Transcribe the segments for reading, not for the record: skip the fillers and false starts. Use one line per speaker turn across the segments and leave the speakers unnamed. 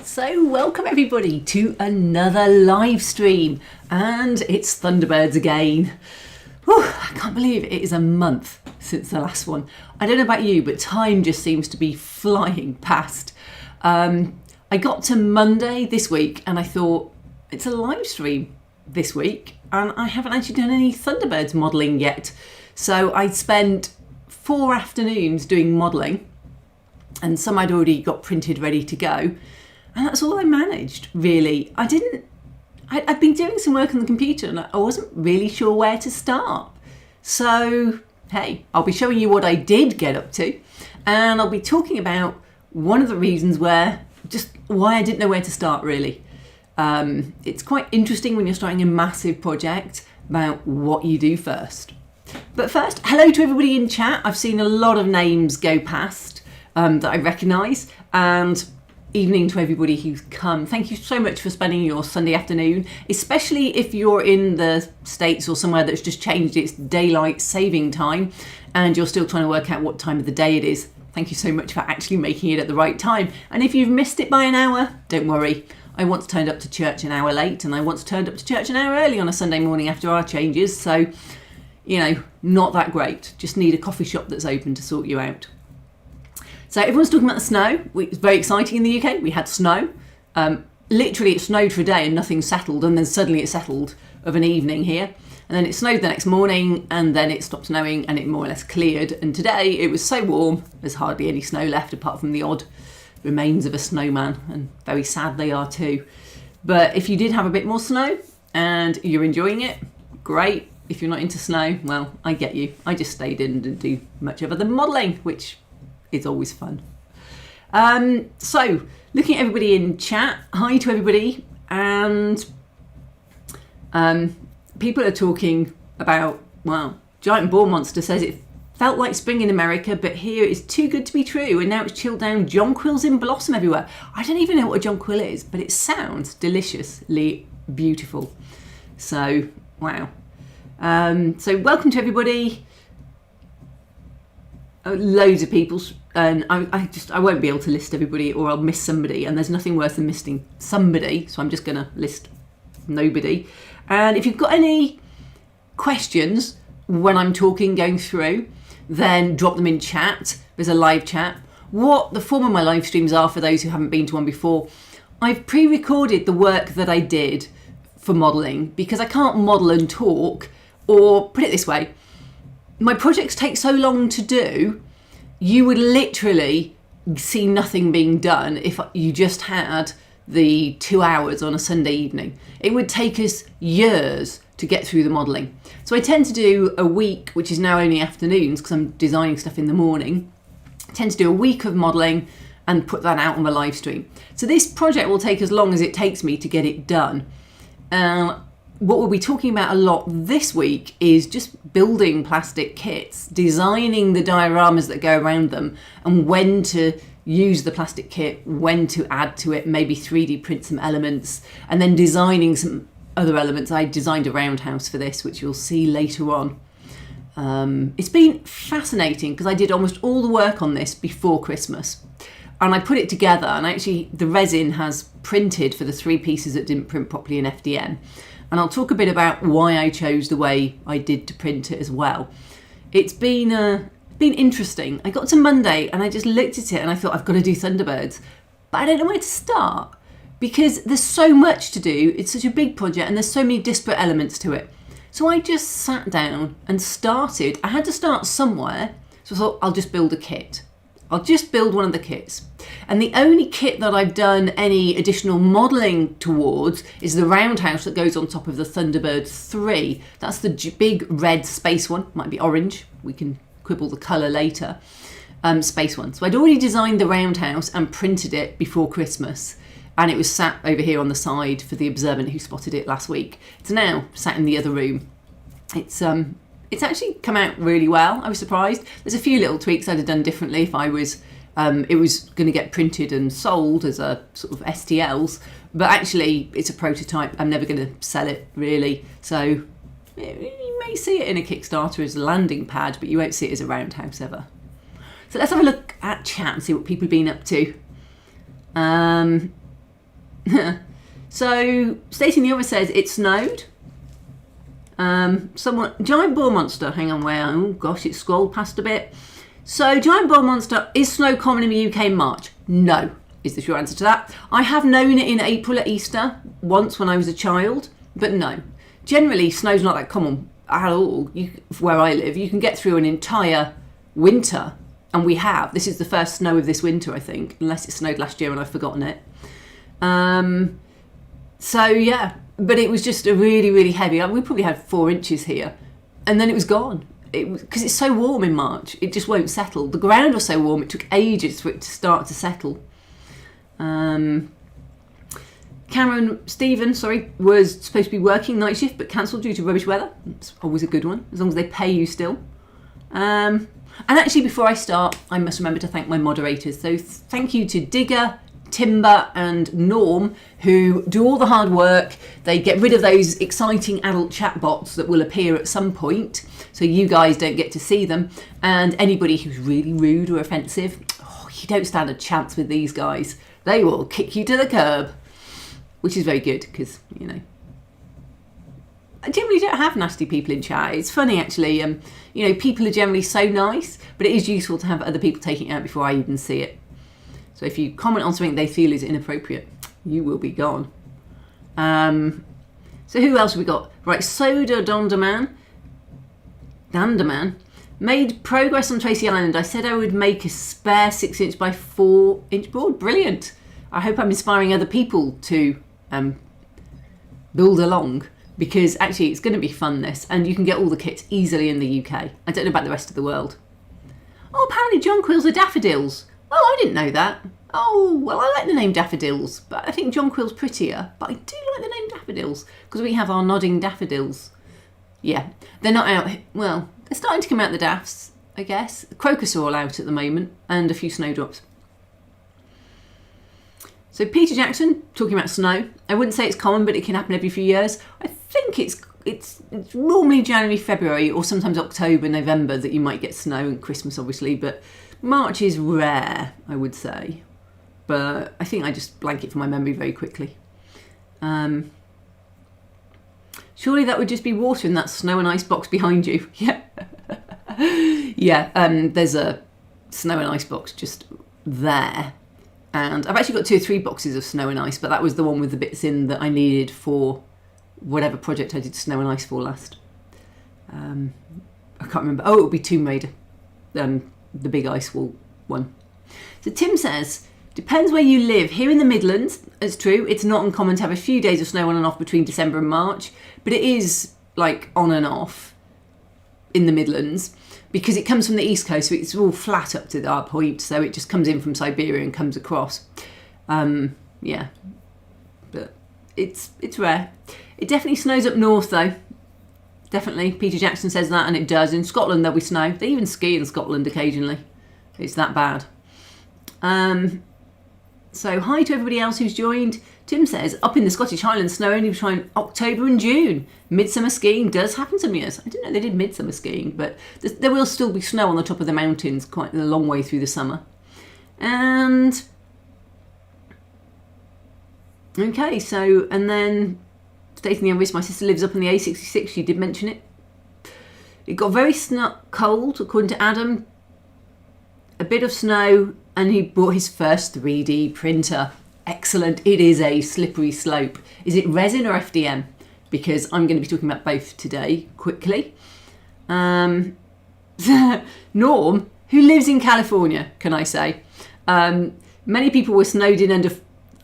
So welcome everybody to another live stream, and it's Thunderbirds again. Whew, I can't believe it is a month since the last one. I don't know about you, but time just seems to be flying past. I got to Monday this week and I thought it's a live stream this week and I haven't actually done any Thunderbirds modelling yet. So I spent 4 afternoons doing modelling, and some I'd already got printed ready to go. And that's all I managed, really. I'd been doing some work on the computer and I wasn't really sure where to start. So, hey, I'll be showing you what I did get up to, and I'll be talking about one of the reasons why I didn't know where to start, really. It's quite interesting when you're starting a massive project about what you do first. But first, hello to everybody in chat. I've seen a lot of names go past that I recognise, and evening to everybody who's come. Thank you so much for spending your Sunday afternoon, especially if you're in the States or somewhere that's just changed its daylight saving time and you're still trying to work out what time of the day it is. Thank you so much for actually making it at the right time. And if you've missed it by an hour, don't worry. I once turned up to church an hour late, and I once turned up to church an hour early on a Sunday morning after our changes. So, you know, not that great. Just need a coffee shop that's open to sort you out. So everyone's talking about the snow. It was very exciting in the UK. We had snow. Literally, it snowed for a day and nothing settled, and then suddenly it settled of an evening here. And then it snowed the next morning, and then it stopped snowing and it more or less cleared. And today it was so warm, there's hardly any snow left apart from the odd remains of a snowman, and very sad they are too. But if you did have a bit more snow and you're enjoying it, great. If you're not into snow, well, I get you. I just stayed in and didn't do much other than modelling, which is always fun. So, looking at everybody in chat, hi to everybody, and people are talking about, well, Giant Ball Monster says it felt like spring in America, but here it's too good to be true, and now it's chilled down. Jonquils in blossom everywhere. I don't even know what a jonquil is, but it sounds deliciously beautiful. So, wow. So welcome to everybody. Loads of people, and I won't be able to list everybody, or I'll miss somebody, and there's nothing worse than missing somebody, so I'm just going to list nobody. And if you've got any questions when I'm talking, going through, then drop them in chat. There's a live chat. What the form of my live streams are, for those who haven't been to one before, I've pre-recorded the work that I did for modelling, because I can't model and talk, or put it this way, my projects take so long to do, you would literally see nothing being done if you just had the 2 hours on a Sunday evening. It would take us years to get through the modelling. So I tend to do a week, which is now only afternoons because I'm designing stuff in the morning. I tend to do a week of modelling and put that out on the live stream. So this project will take as long as it takes me to get it done. What we'll be talking about a lot this week is just building plastic kits, designing the dioramas that go around them, and when to use the plastic kit, when to add to it, maybe 3D print some elements, and then designing some other elements. I designed a roundhouse for this, which you'll see later on. It's been fascinating because I did almost all the work on this before Christmas, and I put it together, and actually the resin has printed for the 3 pieces that didn't print properly in FDM. And I'll talk a bit about why I chose the way I did to print it as well. It's been interesting. I got to Monday and I just looked at it and I thought, I've got to do Thunderbirds. But I don't know where to start because there's so much to do. It's such a big project and there's so many disparate elements to it. So I just sat down and started. I had to start somewhere. So I thought, I'll just build a kit. I'll just build one of the kits. And the only kit that I've done any additional modelling towards is the roundhouse that goes on top of the Thunderbird 3. That's the big red space one. Might be orange. We can quibble the colour later. Space one. So I'd already designed the roundhouse and printed it before Christmas. And it was sat over here on the side for the observant who spotted it last week. It's now sat in the other room. It's actually come out really well. I was surprised. There's a few little tweaks I'd have done differently if I was, it was going to get printed and sold as a sort of STLs, but actually it's a prototype. I'm never going to sell it really. So you may see it in a Kickstarter as a landing pad, but you won't see it as a roundhouse ever. So let's have a look at chat and see what people have been up to. So Stacey in the office says it snowed. Giant ball monster. Hang on, where? Oh gosh, it scrolled past a bit. So giant ball monster, is snow common in the UK in March? No, is the short answer to that. I have known it in April at Easter once when I was a child, but no. Generally, snow's not that common at all. Where I live, you can get through an entire winter, and we have. This is the first snow of this winter, I think, unless it snowed last year and I've forgotten it. So yeah, but it was just a really, really heavy. We probably had 4 inches here, and then it was gone. Because it's so warm in March, it just won't settle. The ground was so warm, it took ages for it to start to settle. Stephen, was supposed to be working night shift, but cancelled due to rubbish weather. It's always a good one, as long as they pay you still. And actually, before I start, I must remember to thank my moderators. So thank you to Digger, Timber and Norm, who do all the hard work. They get rid of those exciting adult chatbots that will appear at some point, so you guys don't get to see them. And anybody who's really rude or offensive, you don't stand a chance with these guys. They will kick you to the curb, which is very good because, I generally don't have nasty people in chat. It's funny actually. People are generally so nice, but it is useful to have other people taking it out before I even see it. So if you comment on something they feel is inappropriate, you will be gone. So who else have we got? Right, Soda Danderman made progress on Tracy Island. I said I would make a spare 6" by 4" board. Brilliant. I hope I'm inspiring other people to build along, because actually it's going to be fun, this, and you can get all the kits easily in the UK. I don't know about the rest of the world. Oh, apparently jonquils are daffodils. Oh, I didn't know that. Oh, well, I like the name daffodils, but I think jonquil's prettier. But I do like the name daffodils because we have our nodding daffodils. Yeah, they're not out. Well, they're starting to come out, the daffs, I guess. Crocus are all out at the moment, and a few snowdrops. So Peter Jackson, talking about snow. I wouldn't say it's common, but it can happen every few years. I think it's normally January, February, or sometimes October, November that you might get snow, and Christmas obviously, but March is rare, I would say. But I think I just blank it from my memory very quickly. Surely that would just be water in that snow and ice box behind you. Yeah. Yeah, there's a snow and ice box just there. And I've actually got 2 or 3 boxes of snow and ice, but that was the one with the bits in that I needed for whatever project I did snow and ice for last. I can't remember. Oh, it would be Tomb Raider, the big ice wall one. So Tim says, depends where you live. Here in the Midlands, it's true, it's not uncommon to have a few days of snow on and off between December and March, but it is like on and off in the Midlands because it comes from the East Coast, so it's all flat up to our point, so it just comes in from Siberia and comes across. Yeah, but it's rare. It definitely snows up north though. Definitely, Peter Jackson says that, and it does. In Scotland there'll be snow. They even ski in Scotland occasionally. It's that bad. So hi to everybody else who's joined. Tim says, up in the Scottish Highlands, snow only between October and June. Midsummer skiing does happen some years. I didn't know they did midsummer skiing, but there will still be snow on the top of the mountains quite a long way through the summer. And okay, so, and then stating the obvious, my sister lives up on the A66, she did mention it. It got very cold, according to Adam. A bit of snow, and he bought his first 3D printer. Excellent. It is a slippery slope. Is it resin or FDM? Because I'm going to be talking about both today, quickly. Norm, who lives in California, can I say? Many people were snowed in under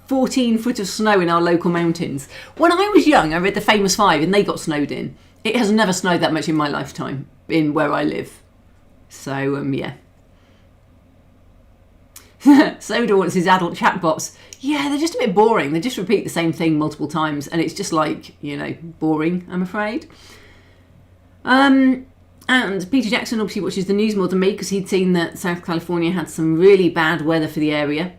14 foot of snow in our local mountains. When I was young, I read The Famous Five, and they got snowed in. It has never snowed that much in my lifetime, in where I live. So, yeah. Soda wants his adult chatbots. Yeah, they're just a bit boring. They just repeat the same thing multiple times, and it's just like, boring, I'm afraid. And Peter Jackson obviously watches the news more than me because he'd seen that South California had some really bad weather for the area.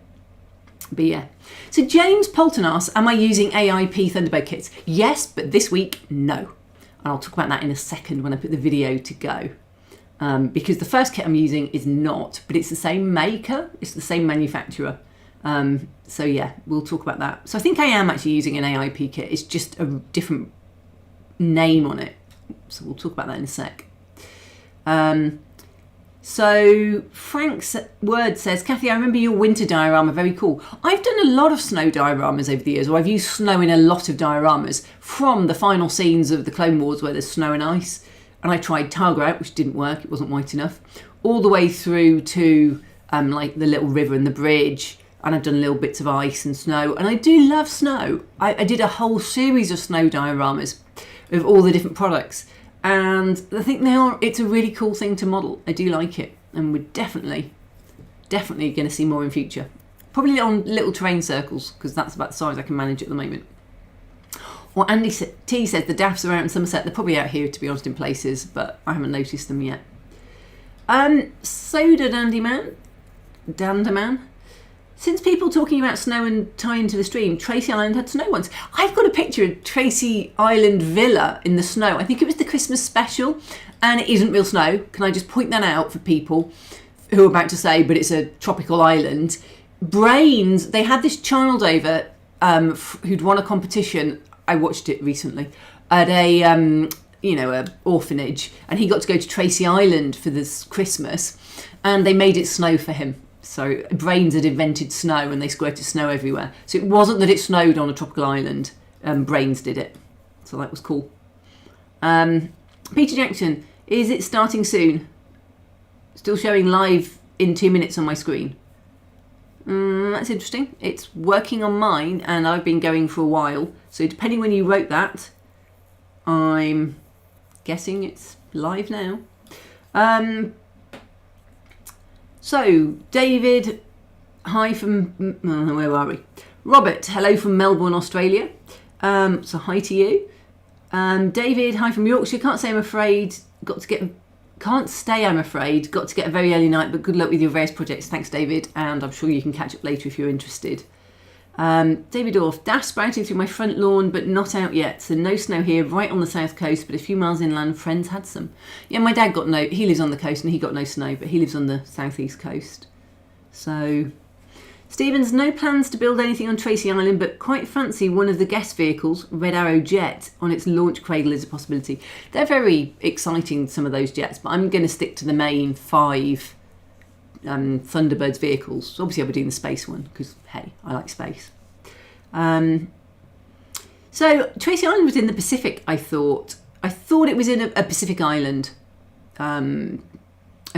But yeah. So James Polton asks, am I using AIP Thunderbird kits? Yes, but this week, no. And I'll talk about that in a second when I put the video to go. Because the first kit I'm using is not, but it's the same maker, it's the same manufacturer. So yeah, we'll talk about that. So I think I am actually using an AIP kit. It's just a different name on it. So we'll talk about that in a sec. So Frank's word says, Kathy, I remember your winter diorama, very cool. I've done a lot of snow dioramas over the years, or I've used snow in a lot of dioramas, from the final scenes of the Clone Wars where there's snow and ice, and I tried Targrout, which didn't work, it wasn't white enough, all the way through to like the little river and the bridge, and I've done little bits of ice and snow, and I do love snow. I did a whole series of snow dioramas of all the different products. And I think now it's a really cool thing to model. I do like it, and we're definitely going to see more in future. Probably on little terrain circles, because that's about the size I can manage at the moment. Or Andy T says the DAFs are out in Somerset. They're probably out here, to be honest, in places, but I haven't noticed them yet. Soda Dandaman. Since people talking about snow and tie into the stream, Tracy Island had snow once. I've got a picture of Tracy Island Villa in the snow. I think it was the Christmas special, and it isn't real snow. Can I just point that out for people who are about to say, but it's a tropical island? Brains, they had this child over who'd won a competition. I watched it recently at a orphanage, and he got to go to Tracy Island for this Christmas, and they made it snow for him. So Brains had invented snow, and they squirted snow everywhere. So it wasn't that it snowed on a tropical island. Brains did it. So that was cool. Peter Jackson, is it starting soon? Still showing live in 2 minutes on my screen. That's interesting. It's working on mine, and I've been going for a while. So depending when you wrote that, I'm guessing it's live now. So, David, hi from, where are we? Robert, hello from Melbourne, Australia. So hi to you. David, hi from Yorkshire. Can't stay, I'm afraid. Got to get a very early night, but good luck with your various projects. Thanks, David. And I'm sure you can catch up later if you're interested. David Orff, dash sprouting through my front lawn, but not out yet. So no snow here, right on the south coast, but a few miles inland, friends had some. Yeah, my dad he lives on the coast and he got no snow, but he lives on the southeast coast. So, Stevens, no plans to build anything on Tracy Island, but quite fancy one of the guest vehicles, Red Arrow Jet, on its launch cradle is a possibility. They're very exciting, some of those jets, but I'm going to stick to the main 5 Thunderbirds vehicles. So obviously I'll be doing the space one because hey, I like space. So Tracy Island was in the Pacific. I thought it was in a Pacific island, a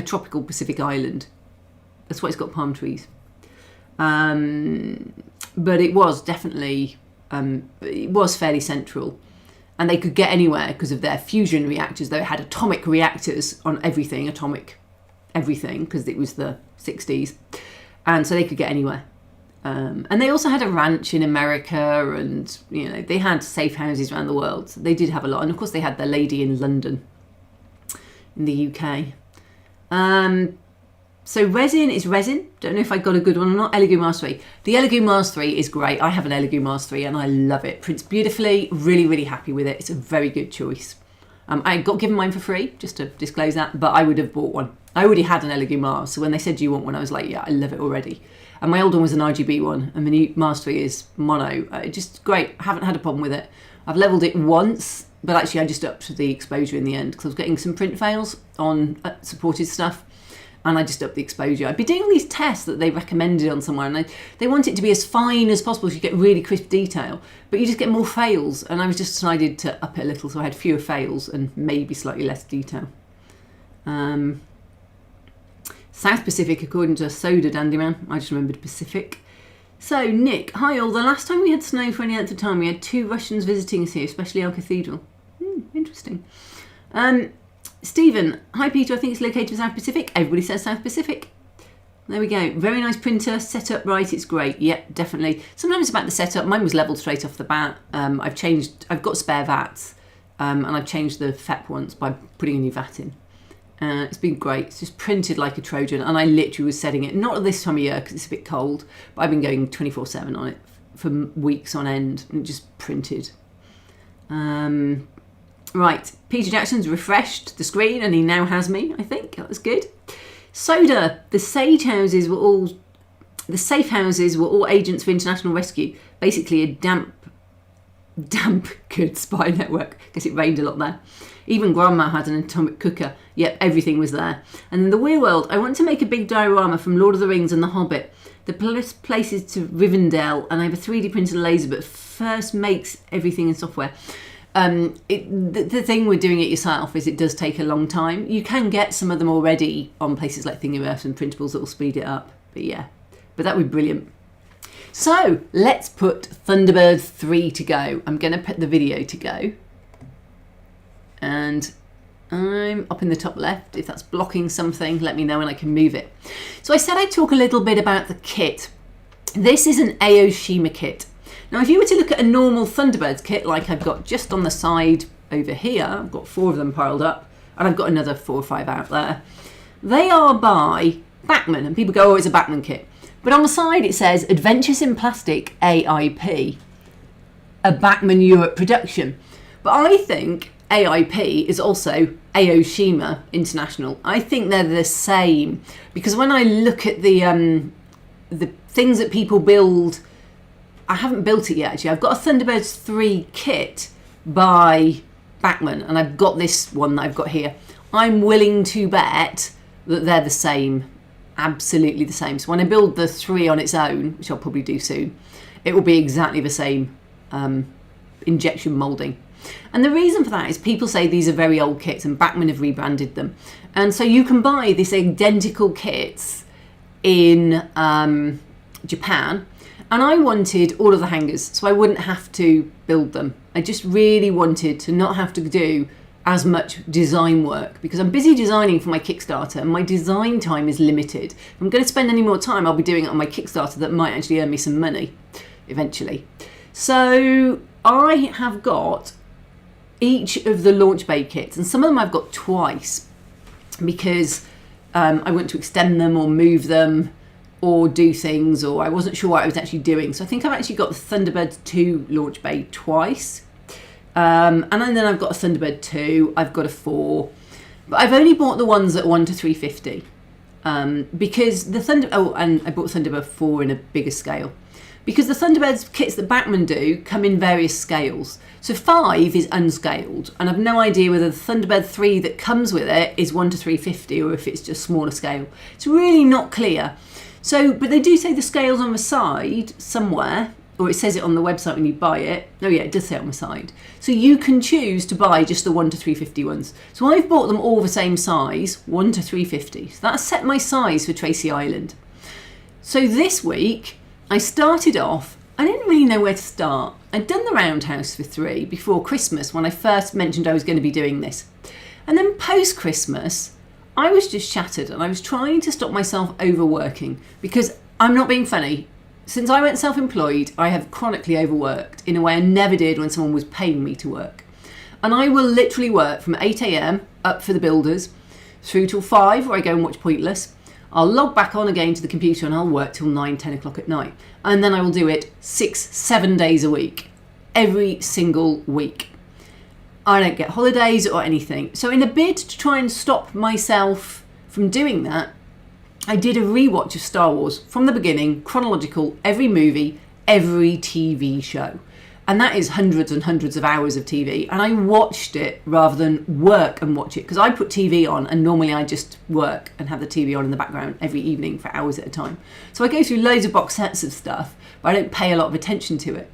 tropical Pacific island. That's why it's got palm trees. But it was definitely it was fairly central, and they could get anywhere because of their fusion reactors. They had atomic reactors on everything, because it was the 60s, and so they could get anywhere. And they also had a ranch in America, and they had safe houses around the world. So they did have a lot, and of course they had their lady in London, in the UK. So Resin is Resin. Don't know if I got a good one or not. Elegoo Mars 3. The Elegoo Mars 3 is great. I have an Elegoo Mars 3 and I love it. Prints beautifully. Really, really happy with it. It's a very good choice. I got given mine for free, just to disclose that, but I would have bought one. I already had an Elegoo Mars, so when they said, do you want one? I was like, yeah, I love it already. And my old one was an RGB one, and the new Mars 3 is mono. Just great. I haven't had a problem with it. I've leveled it once, but actually I just upped the exposure in the end because I was getting some print fails on supported stuff, and I just upped the exposure. I'd be doing these tests that they recommended on somewhere, and they want it to be as fine as possible so you get really crisp detail, but you just get more fails, and I was just decided to up it a little so I had fewer fails and maybe slightly less detail. South Pacific, according to Soda Dandyman. I just remembered Pacific. So, Nick, hi all. The last time we had snow for any length of time, we had 2 Russians visiting us here, especially our cathedral. Interesting. Stephen, hi Peter, I think it's located in South Pacific. Everybody says South Pacific. There we go. Very nice printer, set up right, it's great. Yep, definitely. Sometimes it's about the setup. Mine was leveled straight off the bat. I've got spare vats, and I've changed the FEP once by putting a new vat in. It's been great. It's just printed like a Trojan, and I literally was setting it, not at this time of year because it's a bit cold, but I've been going 24/7 on it for weeks on end, and it just printed. Right, Peter Jackson's refreshed the screen and he now has me, I think. That was good. Soda, the sage houses were all The safe houses were all agents for international rescue. Basically a damp good spy network, because it rained a lot there. Even Grandma had an atomic cooker. Yep, everything was there. And in the Weir world, I want to make a big diorama from Lord of the Rings and The Hobbit. The places to Rivendell, and I have a 3D printed laser, but first makes everything in software. The thing with doing it yourself is it does take a long time. You can get some of them already on places like Thingiverse and printables that will speed it up. But yeah, but that would be brilliant. So let's put Thunderbirds 3 to go. I'm going to put the video to go. And I'm up in the top left. If that's blocking something, let me know and I can move it. So I said I'd talk a little bit about the kit. This is an Aoshima kit. Now, if you were to look at a normal Thunderbirds kit, like I've got just on the side over here, I've got 4 of them piled up, and I've got another 4 or 5 out there. They are by Bachmann, and people go, oh, it's a Bachmann kit. But on the side it says Adventures in Plastic AIP, a Bachmann Europe production. But I think AIP is also Aoshima International. I think they're the same, because when I look at the things that people build, I haven't built it yet actually. I've got a Thunderbirds 3 kit by Bachmann, and I've got this one that I've got here. I'm willing to bet that they're the same, absolutely the same. So when I build the 3 on its own, which I'll probably do soon, it will be exactly the same injection moulding. And the reason for that is people say these are very old kits and Bachmann have rebranded them. And so you can buy these identical kits in Japan. And I wanted all of the hangers, so I wouldn't have to build them. I just really wanted to not have to do as much design work, because I'm busy designing for my Kickstarter and my design time is limited. If I'm going to spend any more time, I'll be doing it on my Kickstarter that might actually earn me some money eventually. So I have got each of the launch bay kits, and some of them I've got twice because I want to extend them or move them or do things, or I wasn't sure what I was actually doing. So I think I've actually got the Thunderbirds 2 launch bay twice. And then I've got a Thunderbird 2, I've got a 4. But I've only bought the ones at 1 to 350. Because the and I bought Thunderbird 4 in a bigger scale. Because the Thunderbirds kits that Bachmann do come in various scales. So 5 is unscaled, and I've no idea whether the Thunderbird 3 that comes with it is 1 to 350 or if it's just smaller scale. It's really not clear. So, but they do say the scale's on the side somewhere, or it says it on the website when you buy it. Oh yeah, it does say it on the side. So you can choose to buy just the 1 to 350 ones. So I've bought them all the same size, 1 to 350. So that's set my size for Tracy Island. So this week, I started off, I didn't really know where to start. I'd done the roundhouse for 3 before Christmas when I first mentioned I was going to be doing this. And then post-Christmas, I was just shattered and I was trying to stop myself overworking, because I'm not being funny. Since I went self-employed, I have chronically overworked in a way I never did when someone was paying me to work. And I will literally work from 8 AM up for the builders through till 5 where I go and watch Pointless. I'll log back on again to the computer and I'll work till 9, 10 o'clock at night. And then I will do it 6, 7 days a week, every single week. I don't get holidays or anything. So in a bid to try and stop myself from doing that, I did a rewatch of Star Wars from the beginning, chronological, every movie, every TV show. And that is hundreds and hundreds of hours of TV. And I watched it rather than work and watch it, because I put TV on and normally I just work and have the TV on in the background every evening for hours at a time. So I go through loads of box sets of stuff, but I don't pay a lot of attention to it.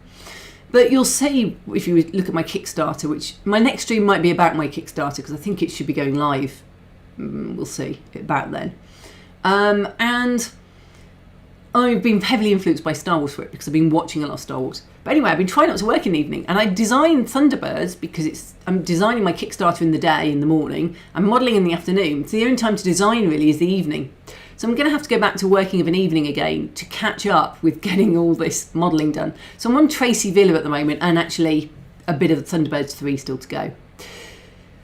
But you'll see if you look at my Kickstarter, which my next stream might be about my Kickstarter, because I think it should be going live. We'll see about then. And I've been heavily influenced by Star Wars for it, because I've been watching a lot of Star Wars. But anyway, I've been trying not to work in the evening, and I designed Thunderbirds because I'm designing my Kickstarter in the day, in the morning. I'm modelling in the afternoon. So the only time to design really is the evening. So I'm going to have to go back to working of an evening again to catch up with getting all this modelling done. So I'm on Tracy Villa at the moment, and actually a bit of Thunderbirds 3 still to go.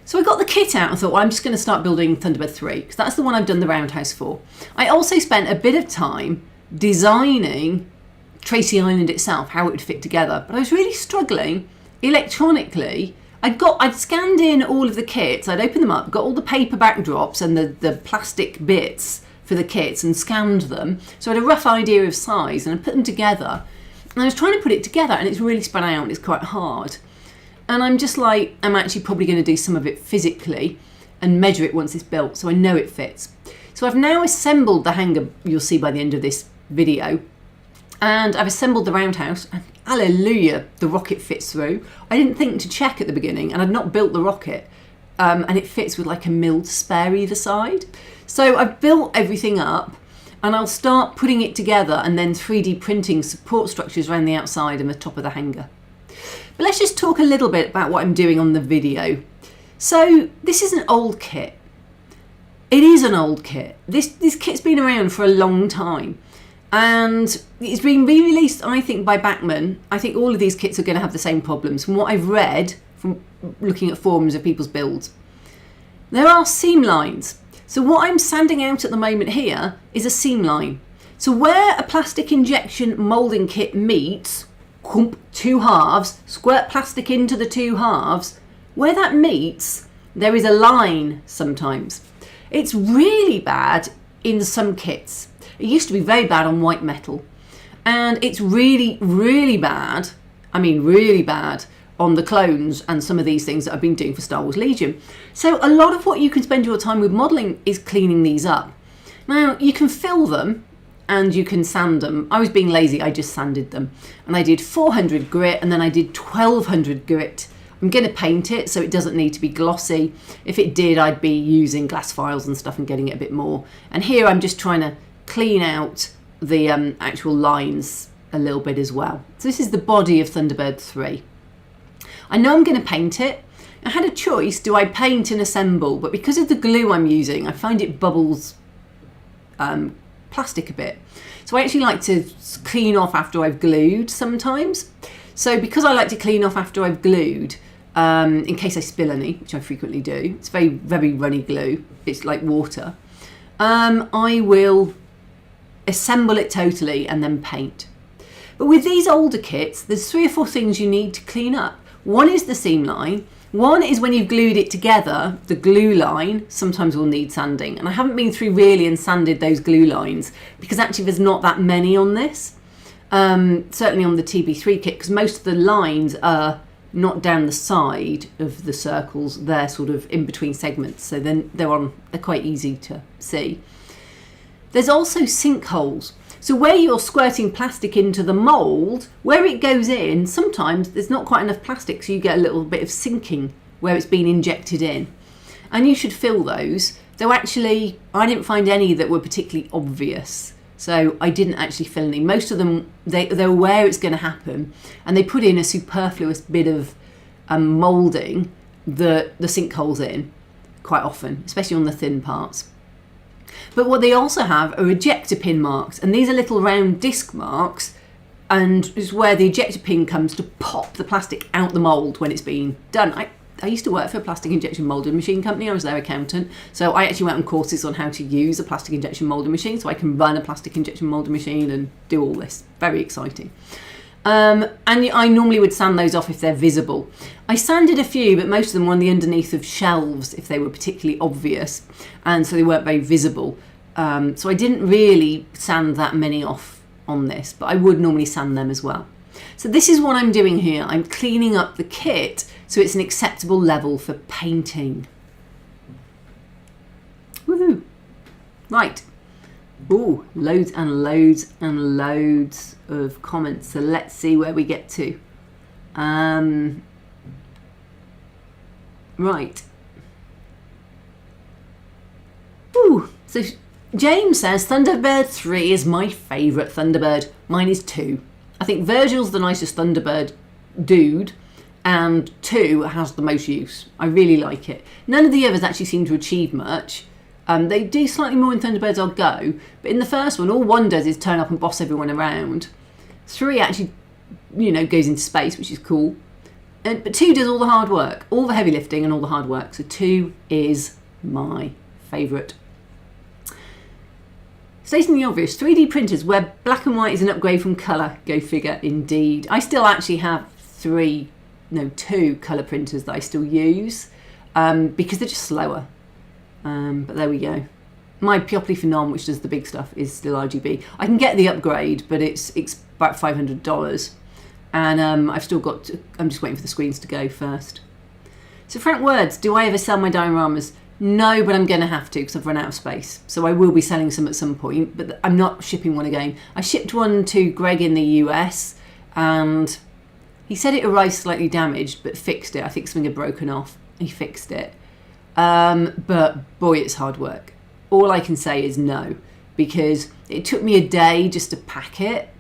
So I got the kit out and thought, well, I'm just going to start building Thunderbird 3, because that's the one I've done the roundhouse for. I also spent a bit of time designing Tracy Island itself, how it would fit together. But I was really struggling electronically. I'd scanned in all of the kits, I'd opened them up, got all the paper backdrops and the plastic bits for the kits and scanned them. So I had a rough idea of size and I put them together. And I was trying to put it together and it's really spread out. It's quite hard. And I'm just like, I'm actually probably going to do some of it physically and measure it once it's built so I know it fits. So I've now assembled the hanger, you'll see by the end of this video, and I've assembled the roundhouse, and hallelujah, the rocket fits through. I didn't think to check at the beginning, and I'd not built the rocket, and it fits with like a mil to spare either side. So I've built everything up, and I'll start putting it together and then 3D printing support structures around the outside and the top of the hanger. But let's just talk a little bit about what I'm doing on the video. So this is an old kit. It is an old kit. This kit's been around for a long time. And it's been re-released, I think, by Bachmann. I think all of these kits are going to have the same problems from what I've read from looking at forums of people's builds. There are seam lines. So what I'm sanding out at the moment here is a seam line. So where a plastic injection moulding kit meets, two halves, squirt plastic into the two halves, where that meets, there is a line sometimes. It's really bad in some kits. It used to be very bad on white metal. And it's really, really bad, I mean really bad, on the clones and some of these things that I've been doing for Star Wars Legion. So a lot of what you can spend your time with modelling is cleaning these up. Now, you can fill them and you can sand them. I was being lazy, I just sanded them. And I did 400 grit and then I did 1200 grit. I'm going to paint it so it doesn't need to be glossy. If it did, I'd be using glass files and stuff and getting it a bit more. And here I'm just trying to clean out the actual lines a little bit as well. So this is the body of Thunderbird 3. I know I'm going to paint it. I had a choice, do I paint and assemble? But because of the glue I'm using, I find it bubbles plastic a bit. So I actually like to clean off after I've glued sometimes. So because I like to clean off after I've glued, in case I spill any, which I frequently do, it's very, very runny glue, it's like water, I will assemble it totally and then paint. But with these older kits, there's 3 or 4 things you need to clean up. One is the seam line. One is when you've glued it together, the glue line sometimes will need sanding. And I haven't been through really and sanded those glue lines because actually there's not that many on this. Certainly on the TB3 kit, because most of the lines are not down the side of the circles, they're sort of in between segments, so then they're quite easy to see. There's also sinkholes. So where you're squirting plastic into the mould, where it goes in, sometimes there's not quite enough plastic, so you get a little bit of sinking where it's been injected in. And you should fill those, though actually I didn't find any that were particularly obvious. So I didn't actually fill any. Most of them, they're aware it's going to happen, and they put in a superfluous bit of moulding the sinkholes in quite often, especially on the thin parts. But what they also have are ejector pin marks, and these are little round disc marks, and is where the ejector pin comes to pop the plastic out the mould when it's been done. I used to work for a plastic injection moulding machine company. I was their accountant, so I actually went on courses on how to use a plastic injection moulding machine, so I can run a plastic injection moulding machine and do all this. Very exciting. And I normally would sand those off if they're visible. I sanded a few, but most of them were on the underneath of shelves if they were particularly obvious, and so they weren't very visible. So I didn't really sand that many off on this, but I would normally sand them as well. So this is what I'm doing here. I'm cleaning up the kit so it's an acceptable level for painting. Woohoo! Right. Ooh, loads and loads and loads of comments. So let's see where we get to. Right. Ooh, so James says Thunderbird 3 is my favourite Thunderbird. Mine is 2. I think Virgil's the nicest Thunderbird dude, and 2 has the most use. I really like it. None of the others actually seem to achieve much. They do slightly more in Thunderbirds I'll go, but in the first one, all 1 does is turn up and boss everyone around. 3 actually, goes into space, which is cool. But 2 does all the hard work, all the heavy lifting and all the hard work. So 2 is my favourite. Stating the obvious, 3D printers where black and white is an upgrade from colour. Go figure, indeed. I still actually have 2 colour printers that I still use because they're just slower. But there we go. my Peoply for Non, which does the big stuff, is still RGB. I can get the upgrade, but it's about $500. And I've still got I'm just waiting for the screens to go first. So Frank Words, do I ever sell my dioramas? No, but I'm going to have to because I've run out of space. So I will be selling some at some point, but I'm not shipping one again. I shipped one to Greg in the US, and he said it arrived slightly damaged, but fixed it. I think something had broken off. He fixed it. But boy, it's hard work. All I can say is no, because it took me a day just to pack it,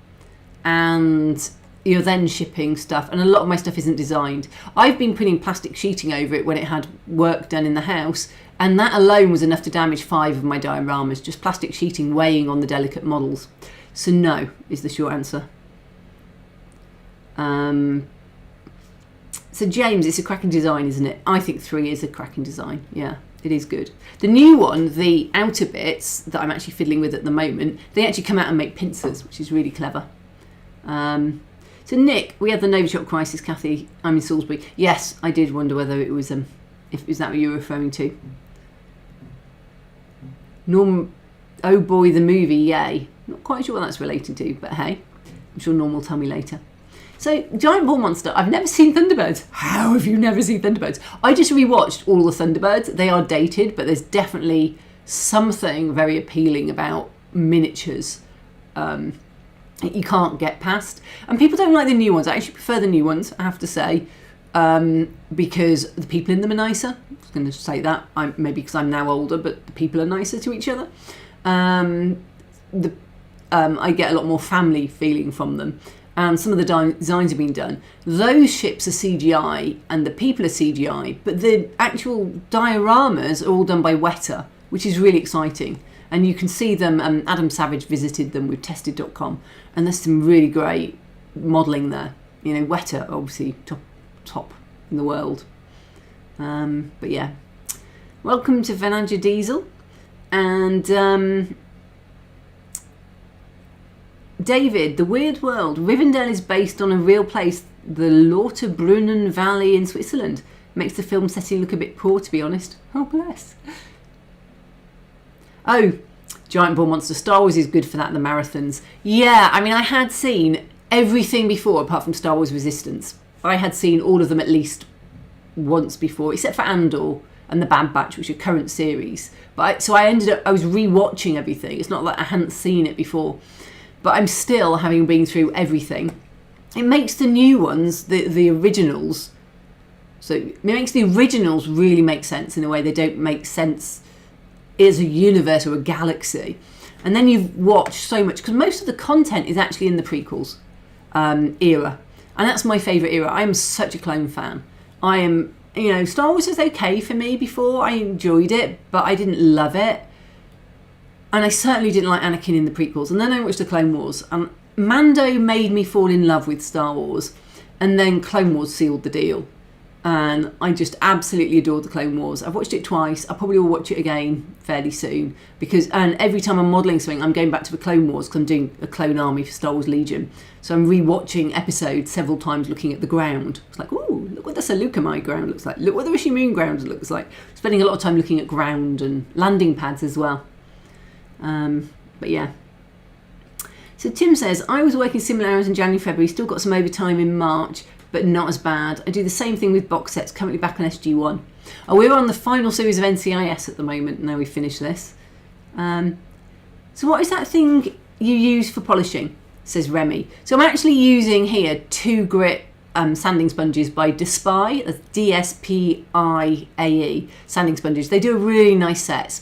and you're then shipping stuff, and a lot of my stuff isn't designed. I've been putting plastic sheeting over it when it had work done in the house, and that alone was enough to damage 5 of my dioramas, just plastic sheeting weighing on the delicate models. So no is the short answer. So James, it's a cracking design, isn't it? I think 3 is a cracking design. Yeah, it is good. The new one, the outer bits that I'm actually fiddling with at the moment, they actually come out and make pincers, which is really clever. So Nick, we had the Novichok crisis, Kathy. I'm in Salisbury. Yes, I did wonder whether it was if is that what you were referring to? Norm, oh boy, the movie, yay. Not quite sure what that's related to, but hey, I'm sure Norm will tell me later. So Giant Ball Monster, I've never seen Thunderbirds. How have you never seen Thunderbirds? I just rewatched all the Thunderbirds. They are dated, but there's definitely something very appealing about miniatures. You can't get past, and people don't like the new ones. I actually prefer the new ones, I have to say, because the people in them are nicer. I was going to say that, maybe because I'm now older, but the people are nicer to each other. I get a lot more family feeling from them, and some of the designs have been done. Those ships are CGI and the people are CGI, but the actual dioramas are all done by Weta, which is really exciting. And you can see them, Adam Savage visited them with tested.com, and there's some really great modelling there. You know, Weta, obviously, top in the world. But yeah. Welcome to Venanja Diesel. And David, The Weird World. Rivendell is based on a real place, the Lauterbrunnen Valley in Switzerland. Makes the film setting look a bit poor, to be honest. Oh, bless. Oh, Giant Ball Monster. Star Wars is good for that, the marathons. Yeah, I mean, I had seen everything before apart from Star Wars Resistance. I had seen all of them at least once before, except for Andor and the Bad Batch, which are current series. But I ended up, I was re-watching everything. It's not like I hadn't seen it before. But I'm still, having been through everything, it makes the new ones, the originals, so it makes the originals really make sense in a way they don't make sense as a universe or a galaxy. And then you've watched so much, because most of the content is actually in the prequels era, and that's my favourite era. I am such a clone fan. I am, you know, Star Wars was okay for me before. I enjoyed it, but I didn't love it, and I certainly didn't like Anakin in the prequels. And then I watched the Clone Wars, and Mando made me fall in love with Star Wars, and then Clone Wars sealed the deal. And I just absolutely adored the Clone Wars. I've watched it twice. I probably will watch it again fairly soon, and every time I'm modelling something, I'm going back to the Clone Wars because I'm doing a clone army for Star Wars Legion. So I'm re-watching episodes several times, looking at the ground. It's like, ooh, look what the Saleucamai ground looks like. Look what the Rishi Moon ground looks like. Spending a lot of time looking at ground and landing pads as well. But yeah. So Tim says, I was working similar hours in January, February, still got some overtime in March, but not as bad. I do the same thing with box sets, currently back on SG1. Oh, we're on the final series of NCIS at the moment, now we finish this. So what is that thing you use for polishing, says Remy. So I'm actually using here 2 grit sanding sponges by Despie, that's DSPIAE sanding sponges. They do a really nice set.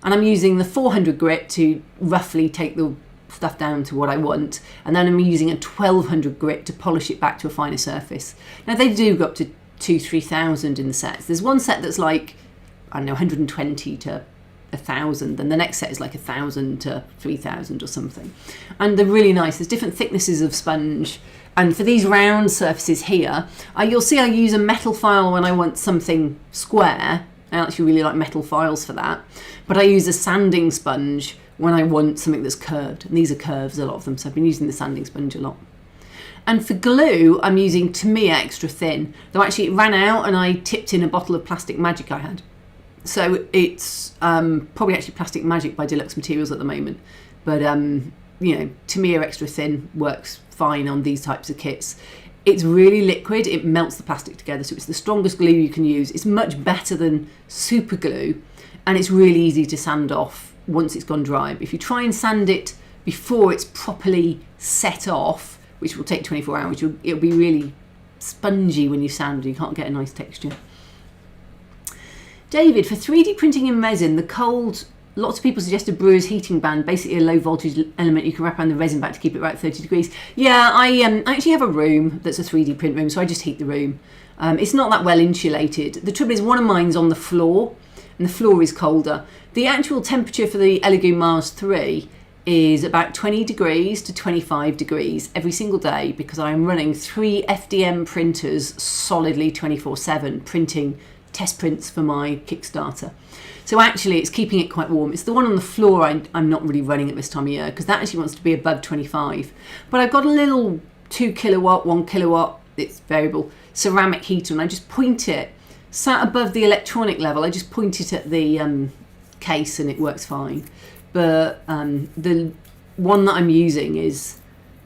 And I'm using the 400 grit to roughly take the stuff down to what I want, and then I'm using a 1200 grit to polish it back to a finer surface. Now they do go up to 2,000-3,000 in the sets. There's one set that's like, I don't know, 120 to 1,000, and the next set is like 1,000 to 3,000 or something. And they're really nice. There's different thicknesses of sponge, and for these round surfaces here, you'll see I use a metal file when I want something square. I actually really like metal files for that, but I use a sanding sponge when I want something that's curved, and these are curves, a lot of them, so I've been using the sanding sponge a lot. And for glue, I'm using Tamiya Extra Thin, though actually it ran out and I tipped in a bottle of Plastic Magic I had. So it's probably actually Plastic Magic by Deluxe Materials at the moment. But, you know, Tamiya Extra Thin works fine on these types of kits. It's really liquid. It melts the plastic together. So it's the strongest glue you can use. It's much better than super glue. And it's really easy to sand off once it's gone dry. If you try and sand it before it's properly set off, which will take 24 hours, it'll be really spongy when you sand. You can't get a nice texture. David, for 3D printing in resin, the cold, lots of people suggest a brewer's heating band, basically a low voltage element you can wrap around the resin back to keep it right at 30 degrees. Yeah, I actually have a room that's a 3D print room, so I just heat the room. It's not that well insulated. The trouble is one of mine's on the floor, and the floor is colder. The actual temperature for the Elegoo Mars 3 is about 20 degrees to 25 degrees every single day, because I am running 3 FDM printers solidly 24/7, printing test prints for my Kickstarter. So actually it's keeping it quite warm. It's the one on the floor I'm not really running at this time of year, because that actually wants to be above 25. But I've got a little 2 kilowatt, 1 kilowatt, it's variable, ceramic heater, and I just point it, sat above the electronic level, I just point it at the case and it works fine. But the one that I'm using is,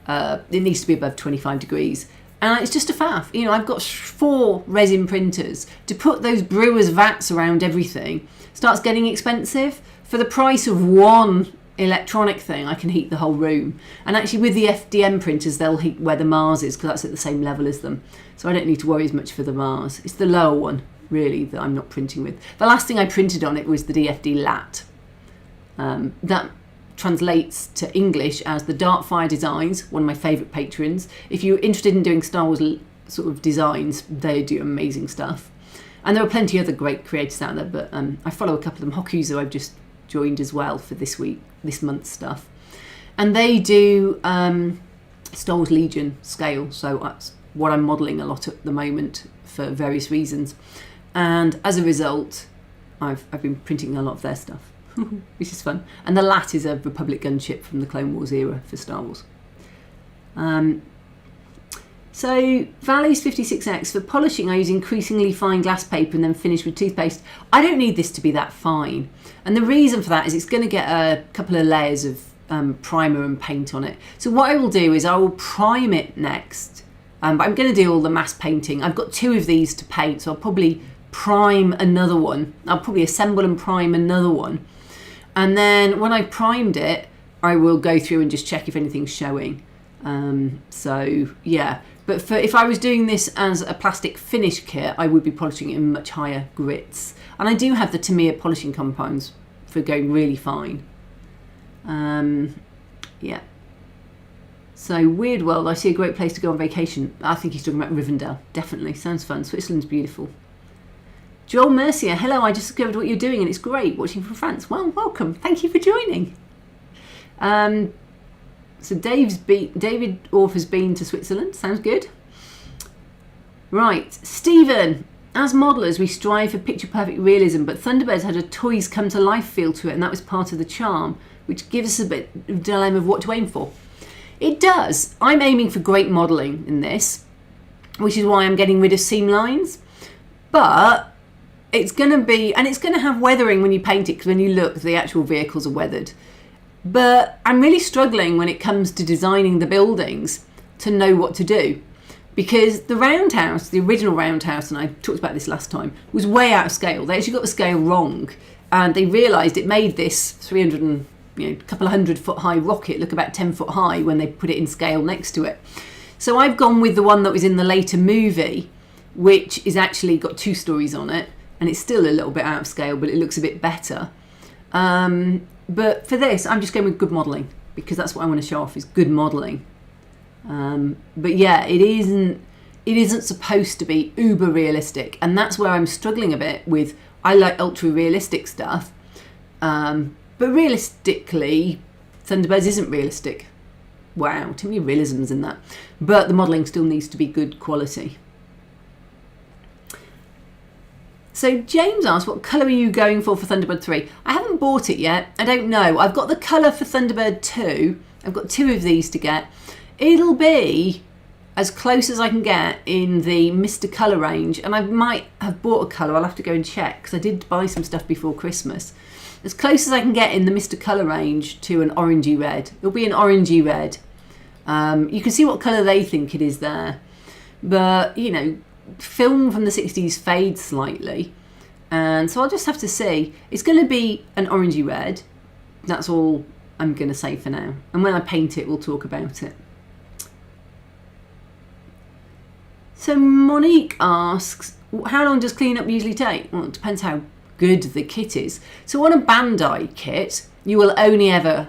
it needs to be above 25 degrees. And it's just a faff. You know, I've got 4 resin printers. To put those brewer's vats around everything starts getting expensive. For the price of one electronic thing, I can heat the whole room. And actually with the FDM printers, they'll heat where the Mars is, because that's at the same level as them. So I don't need to worry as much for the Mars. It's the lower one, really, that I'm not printing with. The last thing I printed on it was the DFD Lat. That translates to English as the Darkfire Designs, one of my favourite patrons. If you're interested in doing Star Wars sort of designs, they do amazing stuff. And there are plenty of other great creators out there, but I follow a couple of them. Hokuzo I've just joined as well for this month's stuff. And they do Star Wars Legion scale, so that's what I'm modelling a lot at the moment for various reasons. And as a result, I've been printing a lot of their stuff. Which is fun. And the Lat is a Republic gunship from the Clone Wars era for Star Wars. So Valley's 56X, for polishing I use increasingly fine glass paper and then finish with toothpaste. I don't need this to be that fine. And the reason for that is it's going to get a couple of layers of primer and paint on it. So what I will do is I will prime it next. But I'm going to do all the mass painting. I've got 2 of these to paint, so I'll probably prime another one. I'll probably assemble and prime another one. And then when I've primed it, I will go through and just check if anything's showing. So yeah, but if I was doing this as a plastic finish kit, I would be polishing it in much higher grits. And I do have the Tamiya polishing compounds for going really fine. Yeah. So Weird World, I see a great place to go on vacation. I think he's talking about Rivendell. Definitely, sounds fun. Switzerland's beautiful. Joel Mercier, hello, I just discovered what you're doing and it's great, watching from France. Well, welcome, thank you for joining. So David Orff has been to Switzerland, sounds good. Right, Stephen, as modellers we strive for picture perfect realism, but Thunderbirds had a toys come to life feel to it, and that was part of the charm, which gives us a bit of a dilemma of what to aim for. It does. I'm aiming for great modelling in this, which is why I'm getting rid of seam lines, but it's going to be, and it's going to have weathering when you paint it, because when you look, the actual vehicles are weathered. But I'm really struggling when it comes to designing the buildings to know what to do. Because the roundhouse, the original roundhouse, and I talked about this last time, was way out of scale. They actually got the scale wrong. And they realised it made this 300 and, couple of 100 foot high rocket look about 10 foot high when they put it in scale next to it. So I've gone with the one that was in the later movie, which is actually got 2 stories on it. And it's still a little bit out of scale, but it looks a bit better. But for this, I'm just going with good modelling, because that's what I want to show off, is good modelling. But yeah, it isn't supposed to be uber realistic, and that's where I'm struggling a bit with. I like ultra realistic stuff, but realistically, Thunderbirds isn't realistic. Wow, too many realisms in that. But the modelling still needs to be good quality. So James asked, what colour are you going for Thunderbird 3? I haven't bought it yet. I don't know. I've got the colour for Thunderbird 2. I've got 2 of these to get. It'll be as close as I can get in the Mr. Colour range, and I might have bought a colour, I'll have to go and check, because I did buy some stuff before Christmas. As close as I can get in the Mr. Colour range to an orangey red. It'll be an orangey red. You can see what colour they think it is there. But, you know, film from the 60s fades slightly. And so I'll just have to see. It's going to be an orangey red. That's all I'm going to say for now. And when I paint it, we'll talk about it. So Monique asks, how long does cleanup usually take? Well, it depends how good the kit is. So on a Bandai kit, you will only ever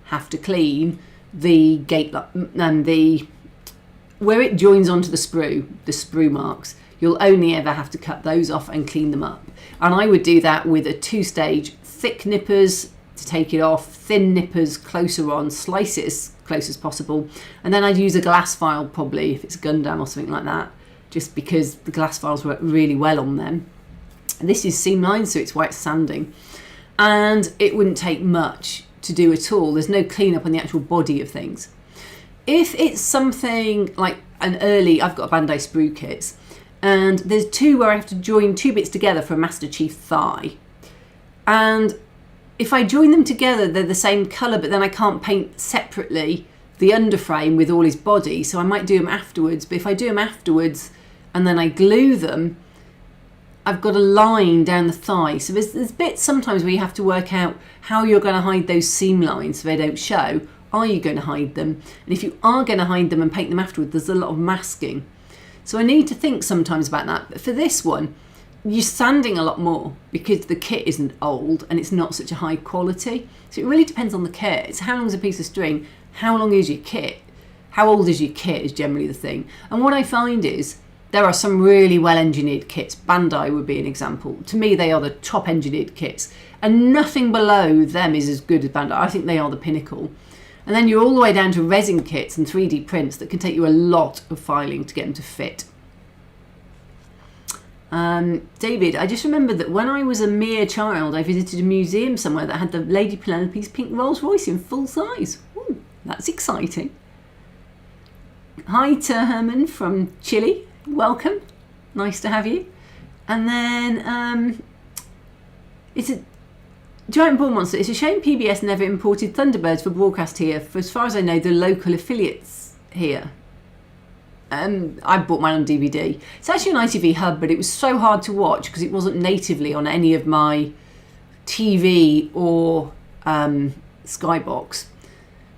have to clean the gate and the where it joins onto the sprue marks. You'll only ever have to cut those off and clean them up. And I would do that with a 2-stage, thick nippers to take it off, thin nippers closer on, slice it as close as possible. And then I'd use a glass file probably, if it's Gundam or something like that, just because the glass files work really well on them. And this is seam line, so it's white sanding. And it wouldn't take much to do at all. There's no cleanup on the actual body of things. If it's something like an early, I've got a Bandai sprue kits, and there's two where I have to join 2 bits together for a Master Chief thigh. And if I join them together, they're the same colour, but then I can't paint separately the underframe with all his body, so I might do them afterwards. But if I do them afterwards and then I glue them, I've got a line down the thigh. So there's bits sometimes where you have to work out how you're going to hide those seam lines so they don't show. Are you going to hide them? And if you are going to hide them and paint them afterwards, there's a lot of masking. So I need to think sometimes about that. But for this one, you're sanding a lot more because the kit isn't old and it's not such a high quality. So it really depends on the kit. It's how long is a piece of string? How long is your kit? How old is your kit is generally the thing. And what I find is there are some really well-engineered kits. Bandai would be an example. To me, they are the top engineered kits. And nothing below them is as good as Bandai. I think they are the pinnacle. And then you're all the way down to resin kits and 3D prints that can take you a lot of filing to get them to fit. David, I just remembered that when I was a mere child, I visited a museum somewhere that had the Lady Penelope's pink Rolls Royce in full size. Ooh, that's exciting. Hi to Herman from Chile. Welcome. Nice to have you. And then it's a Giant Ball Monster. It's a shame PBS never imported Thunderbirds for broadcast here. For as far as I know, the local affiliates here. I bought mine on DVD. It's actually an ITV hub, but it was so hard to watch because it wasn't natively on any of my TV or Skybox.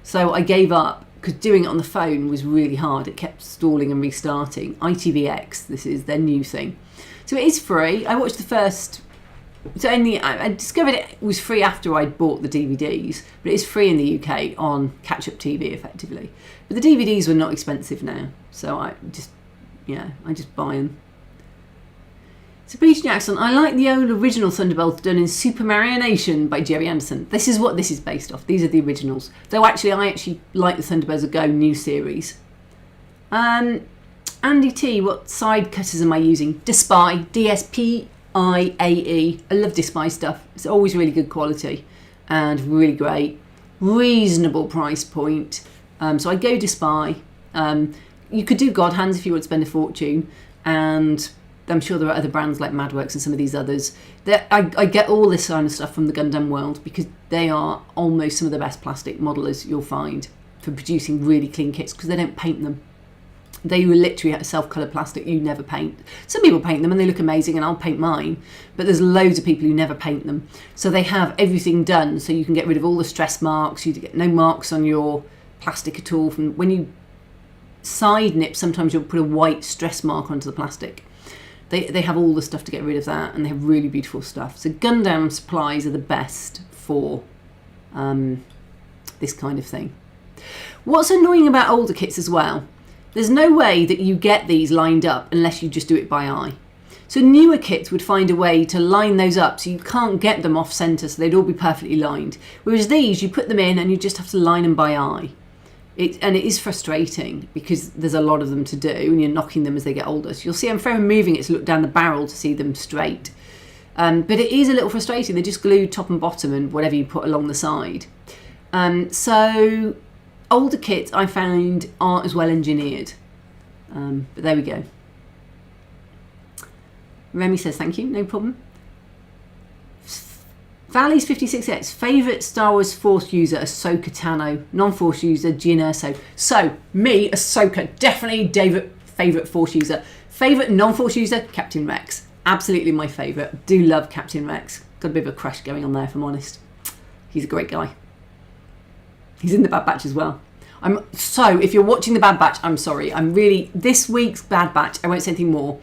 So I gave up because doing it on the phone was really hard. It kept stalling and restarting. ITVX, this is their new thing. So it is free. I watched the first... So I discovered it was free after I'd bought the DVDs, but it is free in the UK on catch-up TV effectively. But the DVDs were not expensive now, so I just buy them. So Peter Jackson, I like the old original Thunderbirds done in Super Mario Nation by Jerry Anderson. This is what this is based off. These are the originals. Though actually, I actually like the Thunderbirds Go new series. Andy T, what side cutters am I using? Despy, DSP. IAE. I love Despy stuff. It's always really good quality and really great. Reasonable price point. So I go Despy. You could do God Hands if you want to spend a fortune. And I'm sure there are other brands like Madworks and some of these others. I get all this kind of stuff from the Gundam world because they are almost some of the best plastic modelers you'll find for producing really clean kits because they don't paint them. They will literally self-colour plastic you never paint. Some people paint them and they look amazing and I'll paint mine, but there's loads of people who never paint them. So they have everything done so you can get rid of all the stress marks, you get no marks on your plastic at all. From when you side nip, sometimes you'll put a white stress mark onto the plastic. They have all the stuff to get rid of that and they have really beautiful stuff. So Gundam supplies are the best for this kind of thing. What's annoying about older kits as well, there's no way that you get these lined up unless you just do it by eye. So newer kits would find a way to line those up so you can't get them off centre, so they'd all be perfectly lined. Whereas these, you put them in and you just have to line them by eye. And it is frustrating because there's a lot of them to do and you're knocking them as they get older. So you'll see I'm very moving it to look down the barrel to see them straight. But it is a little frustrating. They're just glued top and bottom and whatever you put along the side. So older kits I find aren't as well engineered. But there we go. Remy says thank you, no problem. Valley's 56X, favourite Star Wars Force user, Ahsoka Tano. Non-Force user, Jyn Erso. So, me, Ahsoka, definitely favourite Force user. Favourite non-Force user, Captain Rex. Absolutely my favourite. Do love Captain Rex. Got a bit of a crush going on there, if I'm honest. He's a great guy. He's in the Bad Batch as well. So, if you're watching the Bad Batch, I'm sorry. This week's Bad Batch, I won't say anything more.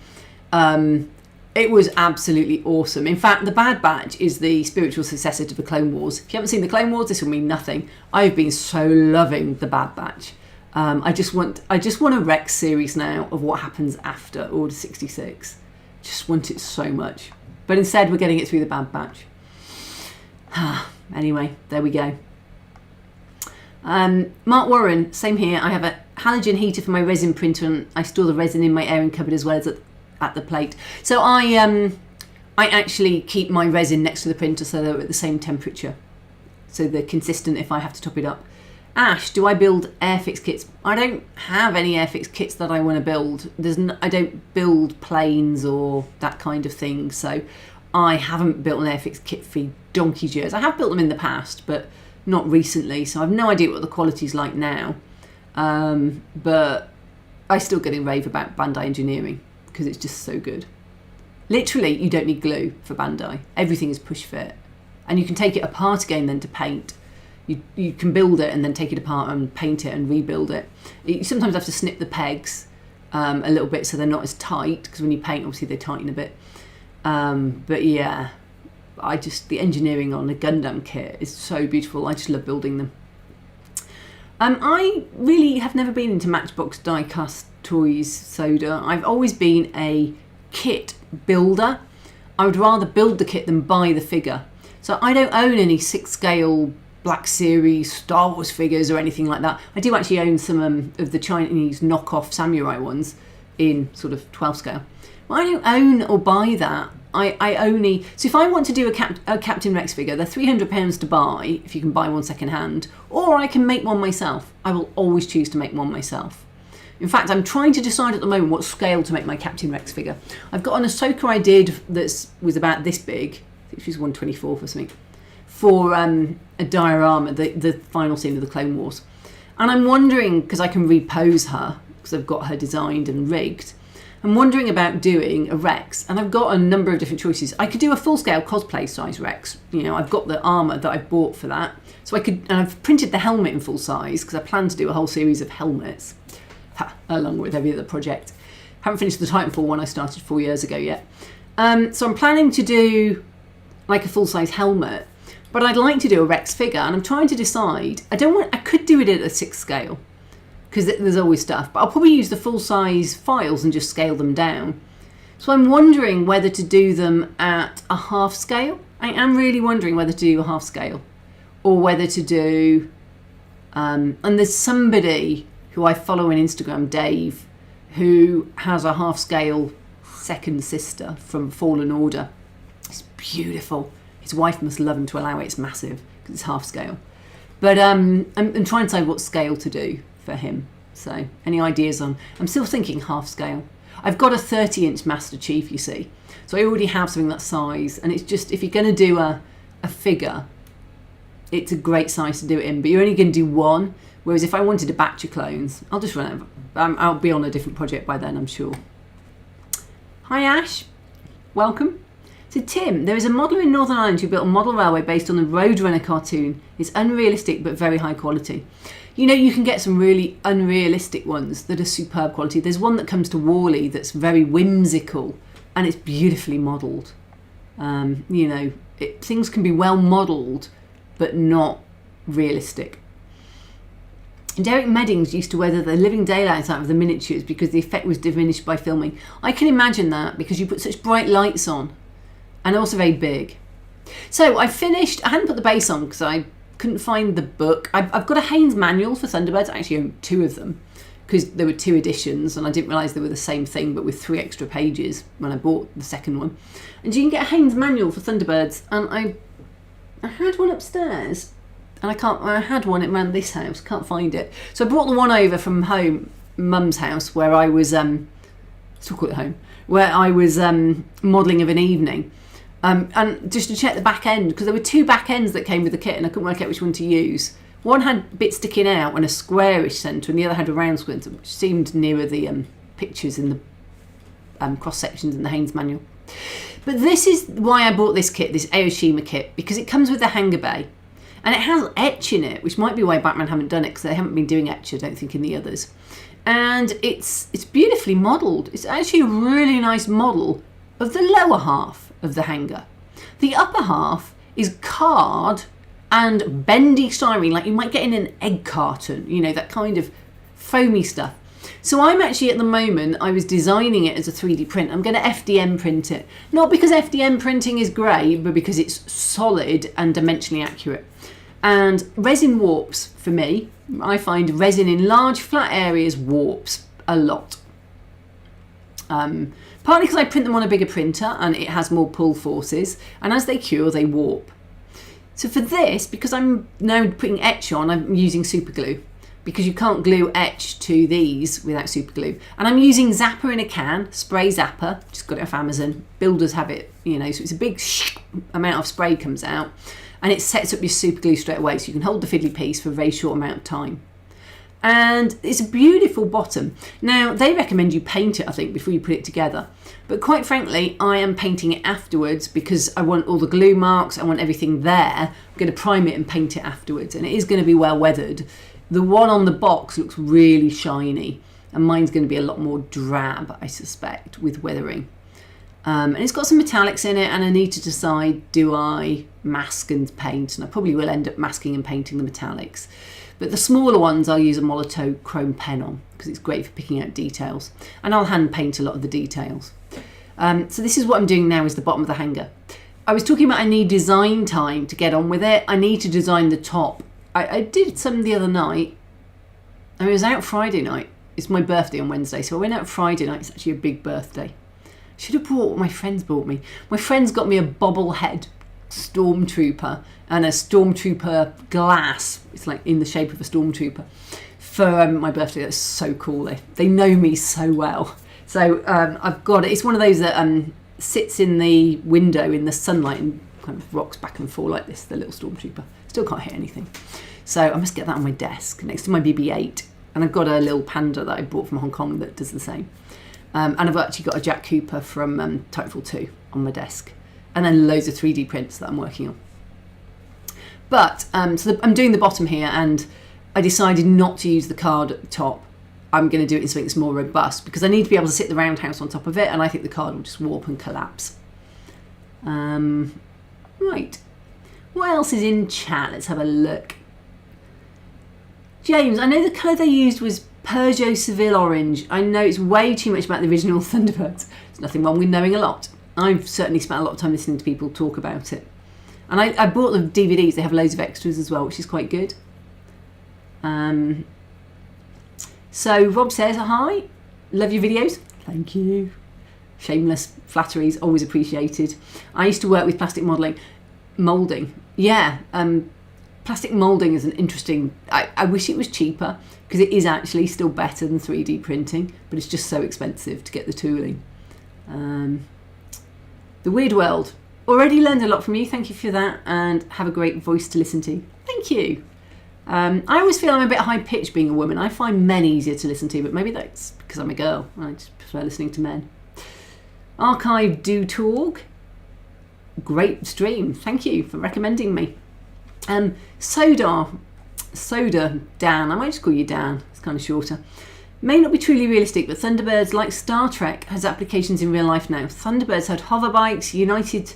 It was absolutely awesome. In fact, the Bad Batch is the spiritual successor to the Clone Wars. If you haven't seen the Clone Wars, this will mean nothing. I've been so loving the Bad Batch. I just want a Rex series now of what happens after Order 66. Just want it so much. But instead, we're getting it through the Bad Batch. Anyway, there we go. Mark Warren, same here. I have a halogen heater for my resin printer, and I store the resin in my airing cupboard as well as at the plate. So I actually keep my resin next to the printer so they're at the same temperature, so they're consistent if I have to top it up. Ash, do I build Airfix kits? I don't have any Airfix kits that I want to build. I don't build planes or that kind of thing, so I haven't built an Airfix kit for donkey's years. I have built them in the past, but not recently, so I've no idea what the quality's like now. But I still get a rave about Bandai Engineering because it's just so good. Literally, you don't need glue for Bandai. Everything is push fit, and you can take it apart again then to paint. You can build it and then take it apart and paint it and rebuild it. You sometimes have to snip the pegs a little bit so they're not as tight, because when you paint, obviously they tighten a bit. But yeah, the engineering on a Gundam kit is so beautiful. I just love building them. I really have never been into Matchbox die-cast toys, Soda. I've always been a kit builder. I would rather build the kit than buy the figure. So I don't own any 6-scale Black Series Star Wars figures or anything like that. I do actually own some of the Chinese knockoff samurai ones in sort of 12 scale. But I don't own or buy that. I only... So if I want to do a Captain Rex figure, they're £300 to buy, if you can buy one second hand, or I can make one myself. I will always choose to make one myself. In fact, I'm trying to decide at the moment what scale to make my Captain Rex figure. I've got an Ahsoka I did that was about this big. I think she was 1/24 or something. For a diorama, the final scene of the Clone Wars. And I'm wondering, because I can repose her, because I've got her designed and rigged, I'm wondering about doing a Rex, and I've got a number of different choices. I could do a full-scale cosplay size Rex. You know, I've got the armour that I bought for that. So and I've printed the helmet in full size, because I plan to do a whole series of helmets, along with every other project. Haven't finished the Titanfall one I started 4 years ago yet. So I'm planning to do like a full-size helmet, but I'd like to do a Rex figure, and I'm trying to decide. I could do it at a 6 scale, because there's always stuff, but I'll probably use the full-size files and just scale them down. So I'm wondering whether to do them at a half scale. I am really wondering whether to do a half scale, or whether to do... and there's somebody who I follow on Instagram, Dave, who has a half scale second sister from Fallen Order. It's beautiful. His wife must love him to allow it. It's massive because it's half scale. But I'm trying to decide what scale to do for him. So any ideas on... I'm still thinking half scale. I've got a 30-inch Master Chief, you see. So I already have something that size. And it's just, if you're going to do a figure, it's a great size to do it in. But you're only going to do one. Whereas if I wanted a batch of clones, I'll just run out. I'll be on a different project by then, I'm sure. Hi, Ash. Welcome. So Tim, there is a modeller in Northern Ireland who built a model railway based on the Roadrunner cartoon. It's unrealistic but very high quality. You know, you can get some really unrealistic ones that are superb quality. There's one that comes to Worley that's very whimsical, and it's beautifully modelled. You know, things can be well modelled but not realistic. Derek Meddings used to weather the living daylights out of the miniatures because the effect was diminished by filming. I can imagine that, because you put such bright lights on. And also very big. So I hadn't put the base on because I couldn't find the book. I've got a Haynes manual for Thunderbirds. I actually own 2 of them because there were 2 editions, and I didn't realise they were the same thing but with 3 extra pages when I bought the second one. And you can get a Haynes manual for Thunderbirds, and I had one upstairs, and I had one around this house, can't find it. So I brought the one over from home mum's house where I was, still call it home, where I was modelling of an evening. And just to check the back end, because there were 2 back ends that came with the kit and I couldn't work out which one to use. One had bits sticking out and a squarish centre, and the other had a round centre, which seemed nearer the pictures in the cross sections in the Haynes manual. But this is why I bought this kit, this Aoshima kit, because it comes with the hanger bay. And it has etch in it, which might be why Batman haven't done it, because they haven't been doing etch, I don't think, in the others. And it's beautifully modelled. It's actually a really nice model of the lower half of the hanger. The upper half is card and bendy styrene, like you might get in an egg carton, you know, that kind of foamy stuff. So I'm actually, at the moment, I was designing it as a 3D print. I'm going to FDM print it. Not because FDM printing is great, but because it's solid and dimensionally accurate. And resin warps, for me. I find resin in large flat areas warps a lot. Partly because I print them on a bigger printer and it has more pull forces. And as they cure, they warp. So for this, because I'm now putting etch on, I'm using super glue. Because you can't glue etch to these without super glue. And I'm using Zapper in a can, spray Zapper, just got it off Amazon. Builders have it, you know, so it's a big amount of spray comes out and it sets up your super glue straight away, so you can hold the fiddly piece for a very short amount of time. And it's a beautiful bottom. Now, they recommend you paint it, I think, before you put it together. But quite frankly, I am painting it afterwards because I want all the glue marks, I want everything there. I'm going to prime it and paint it afterwards, and it is going to be well weathered. The one on the box looks really shiny, and mine's going to be a lot more drab, I suspect, with weathering. And it's got some metallics in it, and I need to decide, do I mask and paint? And I probably will end up masking and painting the metallics. But the smaller ones I'll use a Molotow chrome pen on, because it's great for picking out details. And I'll hand paint a lot of the details. So this is what I'm doing now, is the bottom of the hanger. I was talking about I need design time to get on with it. I need to design the top. I did some the other night. I was out Friday night. It's my birthday on Wednesday, so I went out Friday night. It's actually a big birthday. Should have brought what my friends bought me. My friends got me a bobblehead stormtrooper and a stormtrooper glass. It's like in the shape of a stormtrooper for my birthday. That's so cool. They know me so well. So I've got it. It's one of those that sits in the window in the sunlight and kind of rocks back and forth like this, the little stormtrooper. Still can't hit anything. So I must get that on my desk next to my BB-8. And I've got a little Panda that I bought from Hong Kong that does the same. And I've actually got a Jack Cooper from Titanfall 2 on my desk. And then loads of 3D prints that I'm working on. But I'm doing the bottom here, and I decided not to use the card at the top. I'm going to do it in something that's more robust because I need to be able to sit the roundhouse on top of it, and I think the card will just warp and collapse. Right. What else is in chat? Let's have a look. James, I know the colour they used was Peugeot Seville Orange. I know it's way too much about the original Thunderbirds. There's nothing wrong with knowing a lot. I've certainly spent a lot of time listening to people talk about it. And I bought the DVDs. They have loads of extras as well, which is quite good. So Rob says, hi, love your videos. Thank you. Shameless flatteries, always appreciated. I used to work with plastic moulding. Yeah, plastic moulding is an interesting... I wish it was cheaper, because it is actually still better than 3D printing, but it's just so expensive to get the tooling. The Weird World. Already learned a lot from you, thank you for that, and have a great voice to listen to. Thank you. I always feel I'm a bit high-pitched being a woman. I find men easier to listen to, but maybe that's because I'm a girl. I just prefer listening to men. Archive.org. Great stream. Thank you for recommending me. Soda Dan. I might just call you Dan. It's kind of shorter. May not be truly realistic, but Thunderbirds, like Star Trek, has applications in real life now. Thunderbirds had hover bikes. United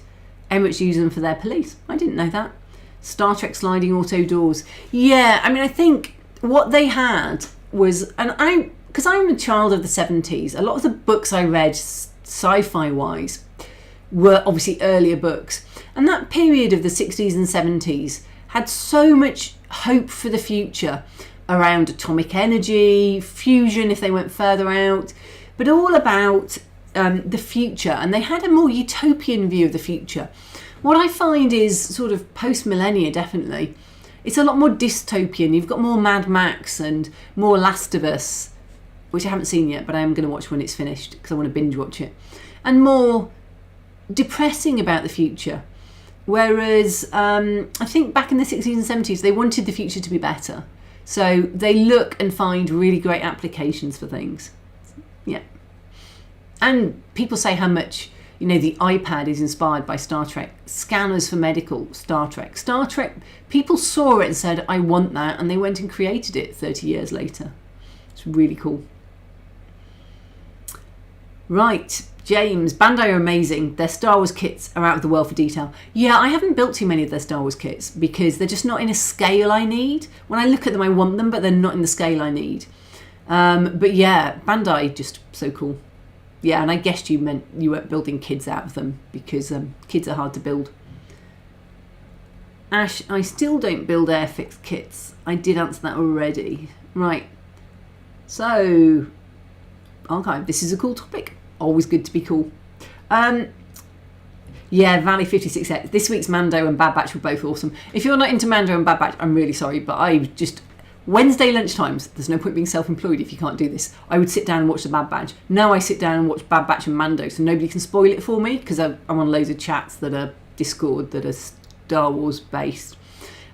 Emirates use them for their police. I didn't know that. Star Trek sliding auto doors. Yeah, I mean, I think what they had was, because I'm a child of the 70s, a lot of the books I read, sci-fi wise, were obviously earlier books. And that period of the 60s and 70s had so much hope for the future around atomic energy, fusion if they went further out, but all about the future. And they had a more utopian view of the future. What I find is sort of post-millennia, definitely, it's a lot more dystopian. You've got more Mad Max and more Last of Us, which I haven't seen yet, but I am going to watch when it's finished because I want to binge watch it. And more depressing about the future. Whereas I think back in the 60s and 70s, they wanted the future to be better. So they look and find really great applications for things. Yeah. And people say how much, you know, the iPad is inspired by Star Trek. Scanners for medical, Star Trek. Star Trek, people saw it and said, I want that. And they went and created it 30 years later. It's really cool. Right. James, Bandai are amazing. Their Star Wars kits are out of the world for detail. Yeah, I haven't built too many of their Star Wars kits because they're just not in a scale I need. When I look at them, I want them, but they're not in the scale I need. But yeah, Bandai, just so cool. Yeah, and I guessed you meant you weren't building kids out of them because kids are hard to build. Ash, I still don't build Airfix kits. I did answer that already. Right. So, archive. This is a cool topic. Always good to be cool. Yeah, Valley 56X. This week's Mando and Bad Batch were both awesome. If you're not into Mando and Bad Batch, I'm really sorry, but I just... Wednesday lunchtimes, there's no point being self-employed if you can't do this. I would sit down and watch the Bad Batch. Now I sit down and watch Bad Batch and Mando, so nobody can spoil it for me, because I'm on loads of chats that are Discord, that are Star Wars based.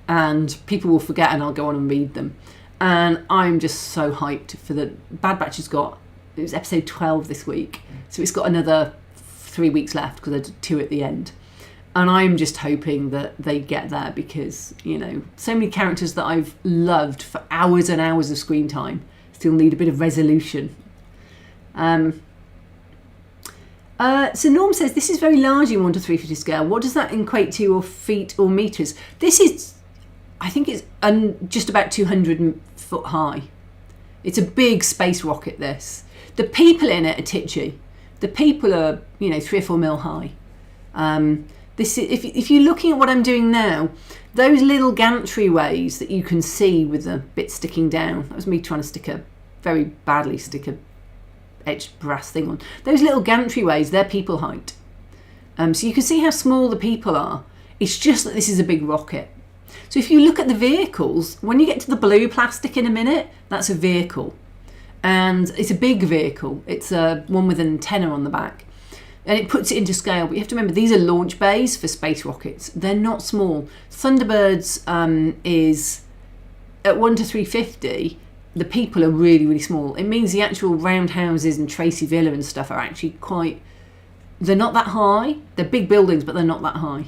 And people will forget and I'll go on and read them. And I'm just so hyped for the... Bad Batch has got... It was episode 12 this week, so it's got another 3 weeks left because I did 2 at the end. And I'm just hoping that they get there because, you know, so many characters that I've loved for hours and hours of screen time still need a bit of resolution. So Norm says, this is very large in 1 to 350 scale. What does that equate to, or feet or meters? This is, I think it's just about 200 foot high. It's a big space rocket, this. The people in it are titchy. The people are, you know, 3 or 4 mil high. This is, if you're looking at what I'm doing now, those little gantryways that you can see with the bit sticking down, that was me trying to very badly stick a etched brass thing on. Those little gantryways, they're people height. So you can see how small the people are. It's just that this is a big rocket. So if you look at the vehicles, when you get to the blue plastic in a minute, that's a vehicle. And it's a big vehicle. It's one with an antenna on the back. And it puts it into scale. But you have to remember, these are launch bays for space rockets. They're not small. Thunderbirds is, at 1 to 350, the people are really, really small. It means the actual roundhouses and Tracy Villa and stuff are actually quite... They're not that high. They're big buildings, but they're not that high.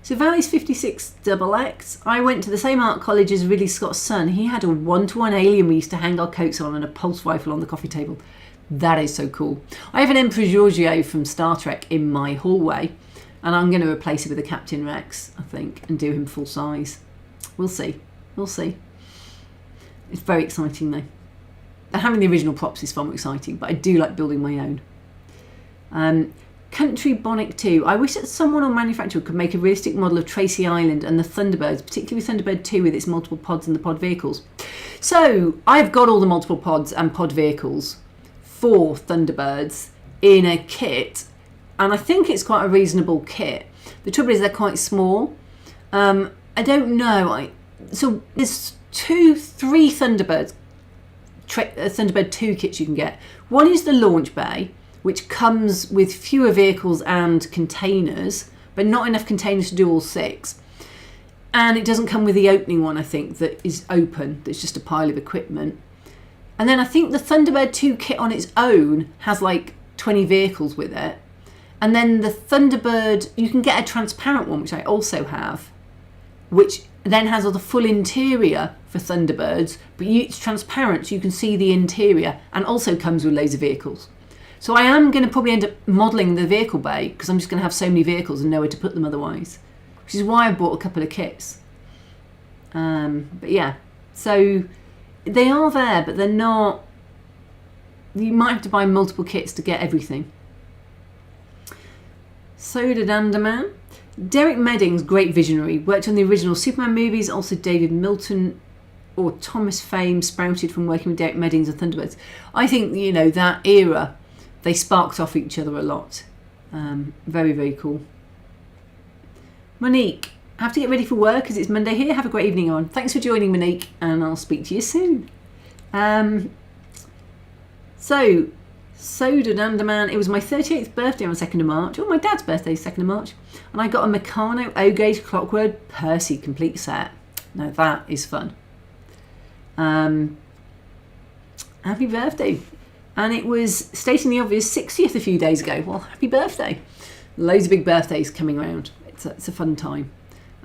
So Valley's 56XX. I went to the same art college as Ridley Scott's son. He had a 1-to-1 alien we used to hang our coats on and a pulse rifle on the coffee table. That is so cool. I have an Emperor Giorgio from Star Trek in my hallway, and I'm going to replace it with a Captain Rex, I think, and do him full size. We'll see. We'll see. It's very exciting though. And having the original props is far more exciting, but I do like building my own. Country Bonic 2. I wish that someone or manufacturer could make a realistic model of Tracy Island and the Thunderbirds, particularly Thunderbird 2 with its multiple pods and the pod vehicles. So I've got all the multiple pods and pod vehicles for Thunderbirds in a kit, and I think it's quite a reasonable kit. The trouble is they're quite small. I don't know. So there's 3 Thunderbirds, Thunderbird 2 kits you can get. One is the launch bay, which comes with fewer vehicles and containers, but not enough containers to do all 6. And it doesn't come with the opening one, I think, that is open. That's just a pile of equipment. And then I think the Thunderbird 2 kit on its own has like 20 vehicles with it. And then the Thunderbird, you can get a transparent one, which I also have, which then has all the full interior for Thunderbirds, but it's transparent so you can see the interior, and also comes with loads of vehicles. So I am going to probably end up modelling the vehicle bay because I'm just going to have so many vehicles and nowhere to put them otherwise, which is why I bought a couple of kits. But yeah, so they are there, but they're not... You might have to buy multiple kits to get everything. Soda Danderman. Derek Meddings, great visionary, worked on the original Superman movies. Also David Milton or Thomas Fame sprouted from working with Derek Meddings and Thunderbirds. I think, you know, that era, they sparked off each other a lot. Very, very cool. Monique, I have to get ready for work because it's Monday here. Have a great evening on. Thanks for joining, Monique, and I'll speak to you soon. So Soda Dandaman, it was my 38th birthday on the 2nd of March. Oh, my dad's birthday is 2nd of March. And I got a Meccano O-Gauge Clockwork Percy complete set. Now that is fun. Happy birthday. And it was stating the obvious 60th a few days ago. Well, happy birthday. Loads of big birthdays coming around. It's a fun time.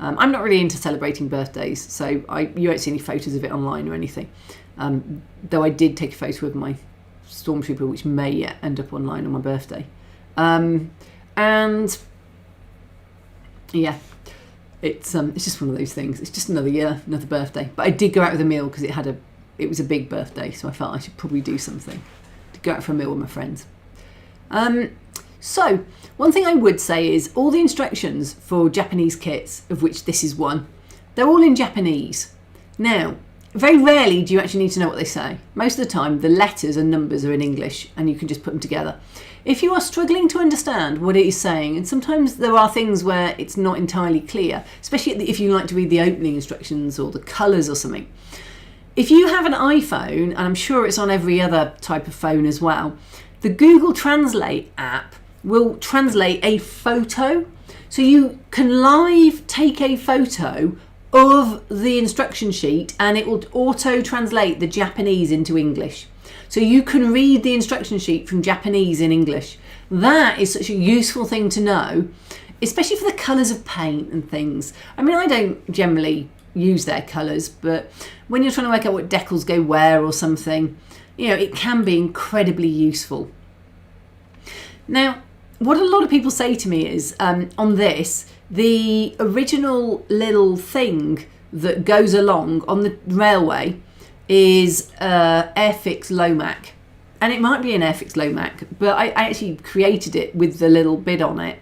I'm not really into celebrating birthdays, so you won't see any photos of it online or anything. Though I did take a photo of my Stormtrooper, which may yet end up online on my birthday. And yeah, it's just one of those things. It's just another year, another birthday. But I did go out with a meal because it was a big birthday, so I felt I should probably do something to go out for a meal with my friends. So one thing I would say is all the instructions for Japanese kits, of which this is one, they're all in Japanese. Now, very rarely do you actually need to know what they say. Most of the time, the letters and numbers are in English and you can just put them together. If you are struggling to understand what it is saying, and sometimes there are things where it's not entirely clear, especially if you like to read the opening instructions or the colours or something. If you have an iPhone, and I'm sure it's on every other type of phone as well, the Google Translate app will translate a photo. So you can live take a photo of the instruction sheet and it will auto translate the Japanese into English. So you can read the instruction sheet from Japanese in English. That is such a useful thing to know, especially for the colours of paint and things. I mean, I don't generally use their colours, but when you're trying to work out what decals go where or something, it can be incredibly useful. Now, what a lot of people say to me is, on this, the original little thing that goes along on the railway is Airfix Lomac. And it might be an Airfix Lomac, but I actually created it with the little bit on it.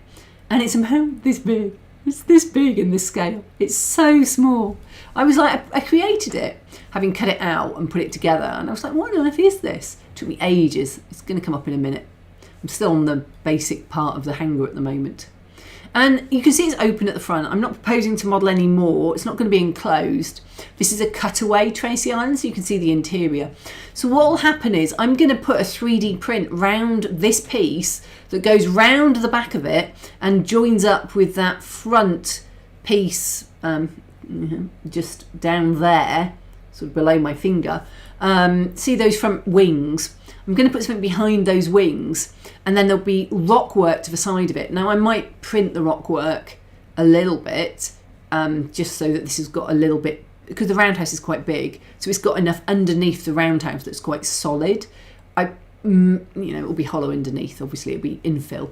And it's about this big. It's this big in this scale. It's so small. I was like, I created it, having cut it out and put it together. And I was like, what on earth is this? It took me ages. It's going to come up in a minute. I'm still on the basic part of the hanger at the moment. And you can see it's open at the front. I'm not proposing to model any more. It's not going to be enclosed. This is a cutaway Tracy Island, so you can see the interior. So what will happen is I'm going to put a 3D print round this piece that goes round the back of it and joins up with that front piece just down there, sort of below my finger. See those front wings? I'm going to put something behind those wings and then there'll be rock work to the side of it. Now I might print the rock work a little bit just so that this has got a little bit, because the roundhouse is quite big, so it's got enough underneath the roundhouse that's quite solid. It'll be hollow underneath, obviously it'll be infill.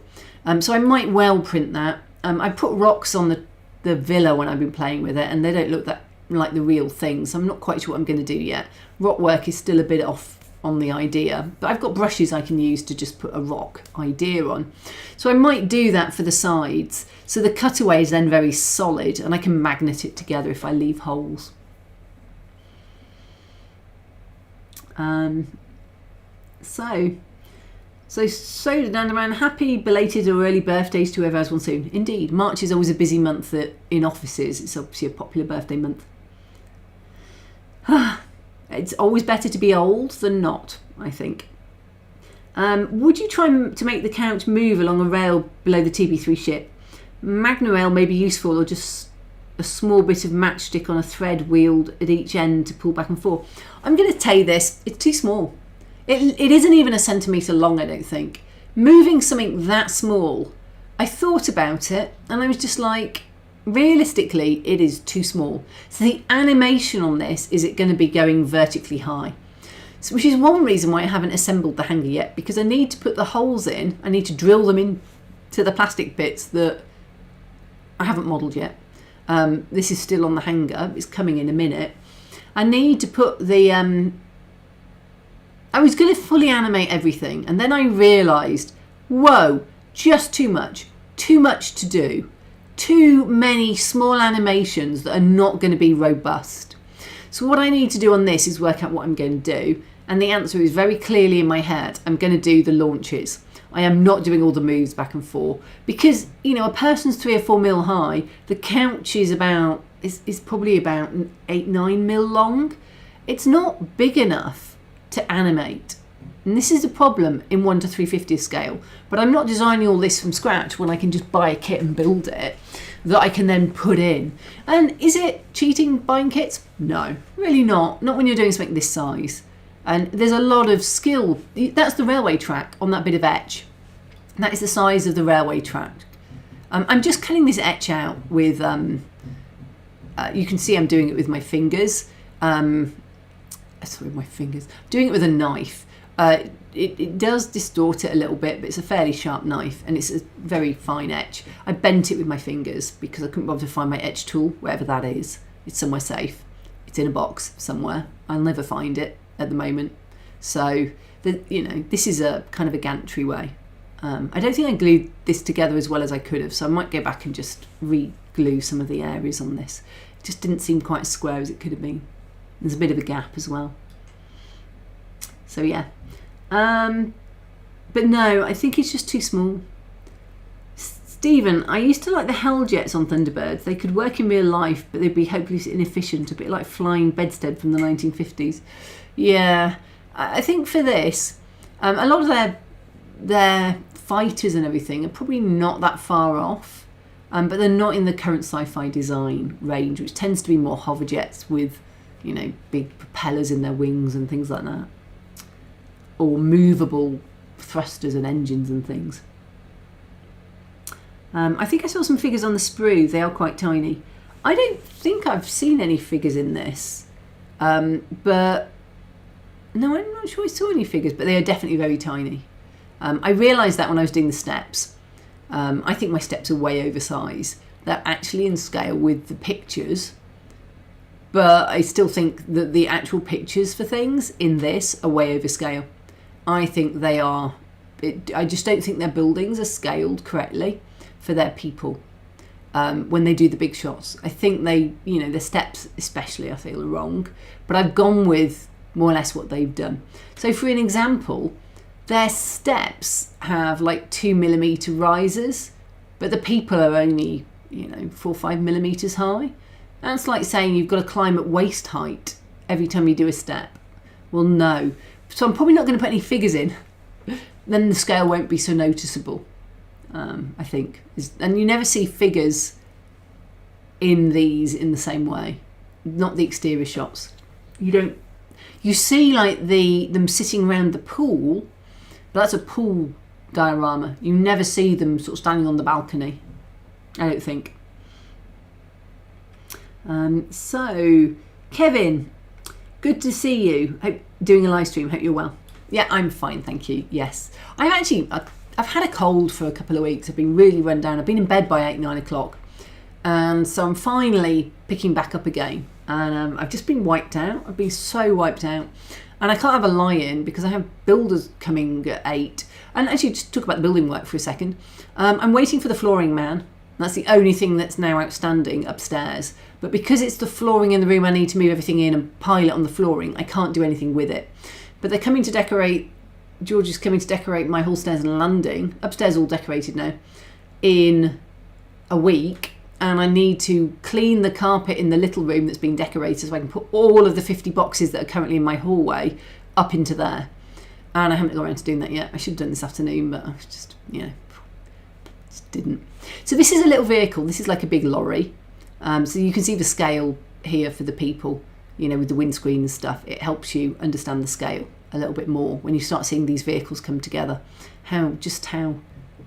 So I might well print that. I put rocks on the villa when I've been playing with it and they don't look that like the real thing, so I'm not quite sure what I'm going to do yet. Rock work is still a bit off on the idea, but I've got brushes I can use to just put a rock idea on. So I might do that for the sides. So the cutaway is then very solid and I can magnet it together if I leave holes. So Soda Dandaman, happy belated or early birthdays to whoever has one soon. Indeed, March is always a busy month in offices. It's obviously a popular birthday month. It's always better to be old than not, I think. Would you try to make the couch move along a rail below the TB3 ship? Magna rail may be useful, or just a small bit of matchstick on a thread wheeled at each end to pull back and forth. I'm going to tell you this, it's too small. It isn't even a centimetre long, I don't think. Moving something that small, I thought about it and I was just like, realistically, it is too small. So the animation on this is it going to be going vertically high. So, which is one reason why I haven't assembled the hanger yet, because I need to put the holes in. I need to drill them into the plastic bits that I haven't modelled yet. This is still on the hanger. It's coming in a minute. I need to put the... I was going to fully animate everything, and then I realised, whoa, just too much. Too much to do. Too many small animations that are not going to be robust. So what I need to do on this is work out what I'm going to do, and the answer is very clearly in my head. I'm going to do the launches. I am not doing all the moves back and forth because, you know, a person's 3 or 4 mil high. The couch is probably about 8-9 mil long. It's not big enough to animate. And this is the problem in 1 to 350 scale. But I'm not designing all this from scratch when I can just buy a kit and build it that I can then put in. And is it cheating buying kits? No, really not. Not when you're doing something this size. And there's a lot of skill. That's the railway track on that bit of etch. That is the size of the railway track. I'm just cutting this etch out with, you can see I'm doing it with my fingers. Sorry, my fingers. Doing it with a knife. It does distort it a little bit, but it's a fairly sharp knife and it's a very fine etch. I bent it with my fingers because I couldn't bother to find my etch tool, wherever that is. It's somewhere safe. It's in a box somewhere. I'll never find it at the moment. So, this is a kind of a gantry way. I don't think I glued this together as well as I could have, so I might go back and just re-glue some of the areas on this. It just didn't seem quite as square as it could have been. There's a bit of a gap as well. So yeah. But no, I think it's just too small. Stephen, I used to like the hell jets on Thunderbirds. They could work in real life, but they'd be hopelessly inefficient, a bit like flying bedstead from the 1950s. Yeah, I think for this, a lot of their fighters and everything are probably not that far off, but they're not in the current sci-fi design range, which tends to be more hover jets with, you know, big propellers in their wings and things like that, or movable thrusters and engines and things. I think I saw some figures on the sprue. They are quite tiny. I don't think I've seen any figures in this, but no, I'm not sure I saw any figures, but they are definitely very tiny. I realised that when I was doing the steps. I think my steps are way oversized. They're actually in scale with the pictures, but I still think that the actual pictures for things in this are way over scale. I think they are, I just don't think their buildings are scaled correctly for their people when they do the big shots. I think they, you know, the steps especially I feel are wrong, but I've gone with more or less what they've done. So for an example, their steps have like 2mm risers, but the people are only, you know, 4 or 5 millimeters high. That's like saying you've got to climb at waist height every time you do a step. Well, no. So I'm probably not going to put any figures in. Then the scale won't be so noticeable, I think. And you never see figures in these in the same way. Not the exterior shots. You don't. You see like them sitting around the pool, but that's a pool diorama. You never see them sort of standing on the balcony, I don't think. So, Kevin, good to see you. Hope doing a live stream. Hope you're well. Yeah, I'm fine, thank you. Yes, I've had a cold for a couple of weeks. I've been really run down. I've been in bed by 8-9 o'clock, and so I'm finally picking back up again. And I've just been wiped out. I've been so wiped out, and I can't have a lie-in because I have builders coming at 8. And actually, just talk about the building work for a second. I'm waiting for the flooring man. That's the only thing that's now outstanding upstairs. But because it's the flooring in the room, I need to move everything in and pile it on the flooring. I can't do anything with it. But they're coming to decorate, George is coming to decorate my hall stairs and landing, upstairs all decorated now, in a week. And I need to clean the carpet in the little room that's been decorated so I can put all of the 50 boxes that are currently in my hallway up into there. And I haven't got around to doing that yet. I should have done this afternoon, but I just, just didn't. So this is a little vehicle. This is like a big lorry. So you can see the scale here for the people, with the windscreen and stuff. It helps you understand the scale a little bit more when you start seeing these vehicles come together, how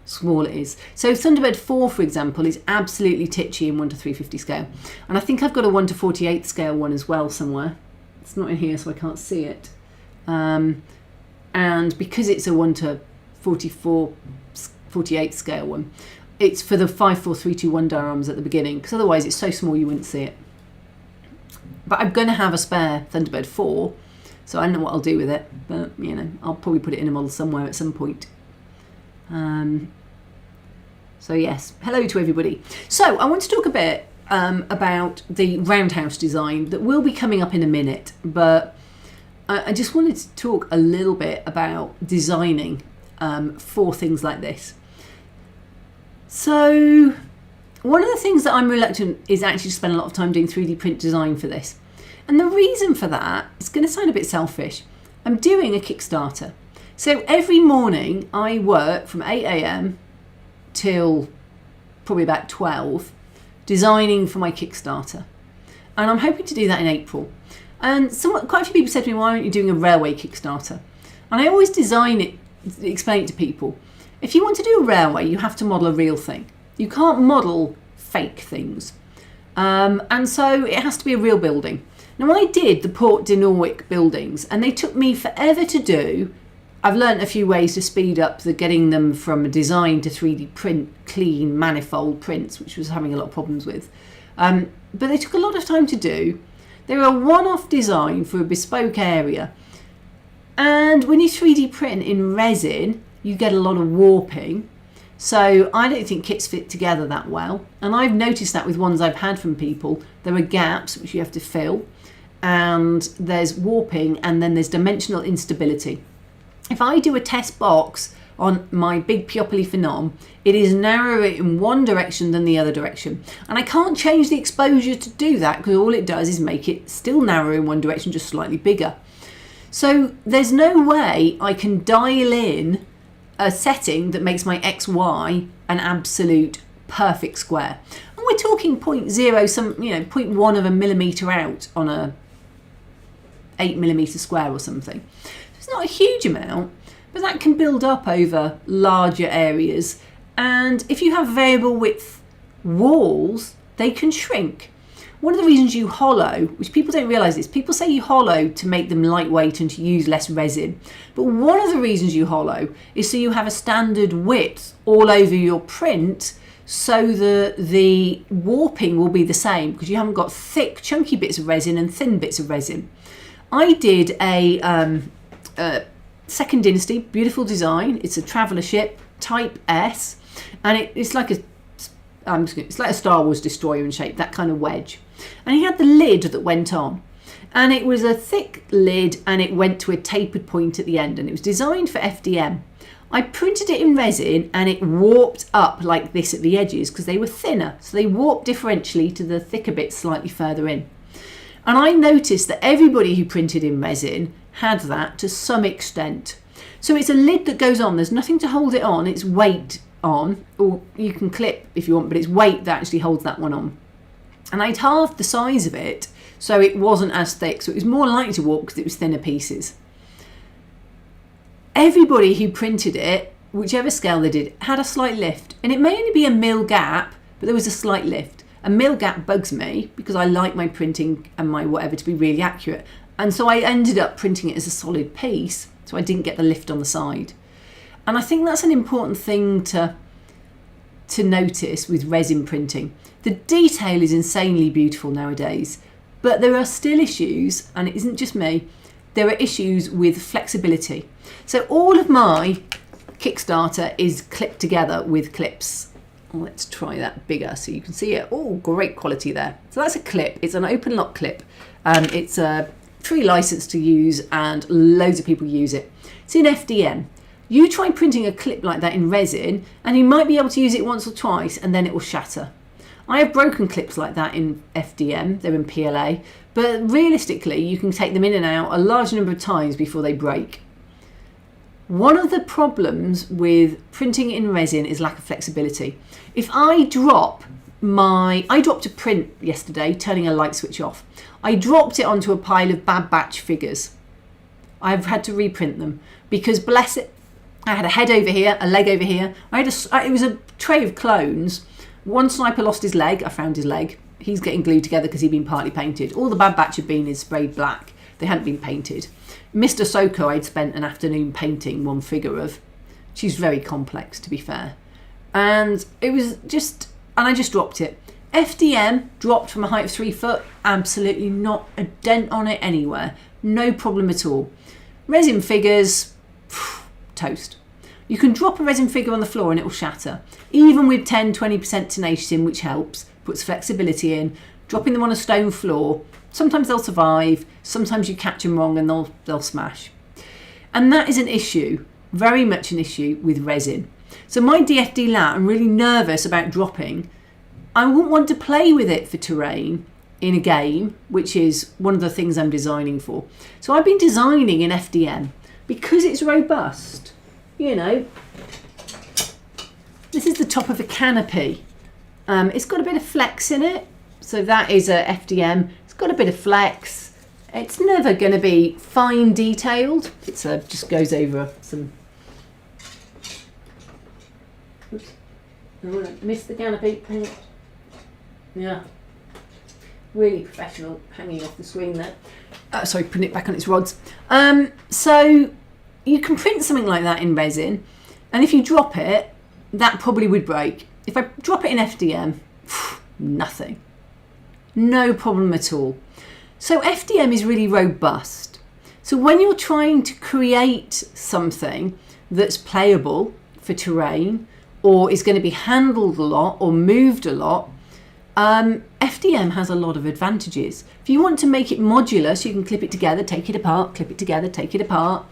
small it is. So Thunderbird 4, for example, is absolutely titchy in 1 to 350 scale. And I think I've got a 1 to 48 scale one as well somewhere. It's not in here, so I can't see it. And because it's a 1 to 48 scale one, it's for the 5, 4, 3, 2, 1 dioramas at the beginning, because otherwise it's so small you wouldn't see it. But I'm going to have a spare Thunderbird 4, so I don't know what I'll do with it, but I'll probably put it in a model somewhere at some point. So yes, hello to everybody. So I want to talk a bit about the roundhouse design that will be coming up in a minute, but I just wanted to talk a little bit about designing for things like this. So one of the things that I'm reluctant is actually to spend a lot of time doing 3D print design for this. And the reason for that, it's going to sound a bit selfish, I'm doing a Kickstarter. So every morning I work from 8 a.m. till probably about 12 designing for my Kickstarter. And I'm hoping to do that in April. And quite a few people said to me, why aren't you doing a railway Kickstarter? And I always explain it to people. If you want to do a railway, you have to model a real thing. You can't model fake things. And so it has to be a real building. Now I did the Port de Norwich buildings and they took me forever to do. I've learned a few ways to speed up getting them from a design to 3D print, clean, manifold prints, which was having a lot of problems with. But they took a lot of time to do. They were a one-off design for a bespoke area. And when you 3D print in resin, you get a lot of warping. So I don't think kits fit together that well. And I've noticed that with ones I've had from people. There are gaps which you have to fill. And there's warping and then there's dimensional instability. If I do a test box on my big Piopoli Phenom, it is narrower in one direction than the other direction. And I can't change the exposure to do that because all it does is make it still narrower in one direction, just slightly bigger. So there's no way I can dial in a setting that makes my XY an absolute perfect square. And we're talking 0.1 of a millimetre out on a 8mm square or something. It's not a huge amount, but that can build up over larger areas. And if you have variable width walls, they can shrink. One of the reasons you hollow, which people don't realise this, people say you hollow to make them lightweight and to use less resin. But one of the reasons you hollow is so you have a standard width all over your print so that the warping will be the same because you haven't got thick, chunky bits of resin and thin bits of resin. I did a Second Dynasty, beautiful design. It's a traveller ship, Type S, and it's like a Star Wars destroyer in shape, that kind of wedge. And he had the lid that went on, and it was a thick lid, and it went to a tapered point at the end, and it was designed for FDM. I printed it in resin, and it warped up like this at the edges because they were thinner, so they warped differentially to the thicker bits slightly further in. And I noticed that everybody who printed in resin had that to some extent. So it's a lid that goes on. There's nothing to hold it on. It's weight on, or you can clip if you want, but it's weight that actually holds that one on. And I'd halved the size of it, so it wasn't as thick. So it was more likely to warp because it was thinner pieces. Everybody who printed it, whichever scale they did, had a slight lift. And it may only be a mil gap, but there was a slight lift. A mil gap bugs me because I like my printing and my whatever to be really accurate. And so I ended up printing it as a solid piece, so I didn't get the lift on the side. And I think that's an important thing to notice with resin printing. The detail is insanely beautiful nowadays, but there are still issues, and it isn't just me, there are issues with flexibility. So all of my Kickstarter is clipped together with clips. Let's try that bigger so you can see it. Oh, great quality there. So that's a clip. It's an open lock clip. It's a free license to use and loads of people use it. It's in FDM. You try printing a clip like that in resin and you might be able to use it once or twice and then it will shatter. I have broken clips like that in FDM, they're in PLA, but realistically you can take them in and out a large number of times before they break. One of the problems with printing in resin is lack of flexibility. If I dropped a print yesterday, turning a light switch off. I dropped it onto a pile of bad batch figures. I've had to reprint them because, bless it, I had a head over here, a leg over here. It was a tray of clones. One sniper lost his leg. I found his leg. He's getting glued together because he'd been partly painted. All the bad batch had been is sprayed black. They hadn't been painted. Mr. Soko, I'd spent an afternoon painting one figure of. She's very complex, to be fair. And it was just, and I just dropped it. FDM dropped from a height of 3 foot. Absolutely not a dent on it anywhere. No problem at all. Resin figures, toast. You can drop a resin figure on the floor and it will shatter. Even with 10-20% tenacious in, which helps, puts flexibility in. Dropping them on a stone floor, sometimes they'll survive, sometimes you catch them wrong and they'll smash. And that is an issue very much an issue with resin. So my DFD lat, I'm really nervous about dropping. I wouldn't want to play with it for terrain in a game, which is one of the things I'm designing for. So I've been designing in FDM because it's robust. You know, this is the top of a canopy. It's got a bit of flex in it. So that is a FDM. It's got a bit of flex. It's never going to be fine detailed. It's just goes over some. Oops. Oh, I missed the canopy. Hang on. Yeah. Really professional, hanging off the screen there. Sorry, putting it back on its rods. So you can print something like that in resin, and if you drop it, that probably would break. If I drop it in FDM, nothing. No problem at all. So FDM is really robust. So when you're trying to create something that's playable for terrain, or is going to be handled a lot or moved a lot, FDM has a lot of advantages. If you want to make it modular, so you can clip it together, take it apart, clip it together, take it apart,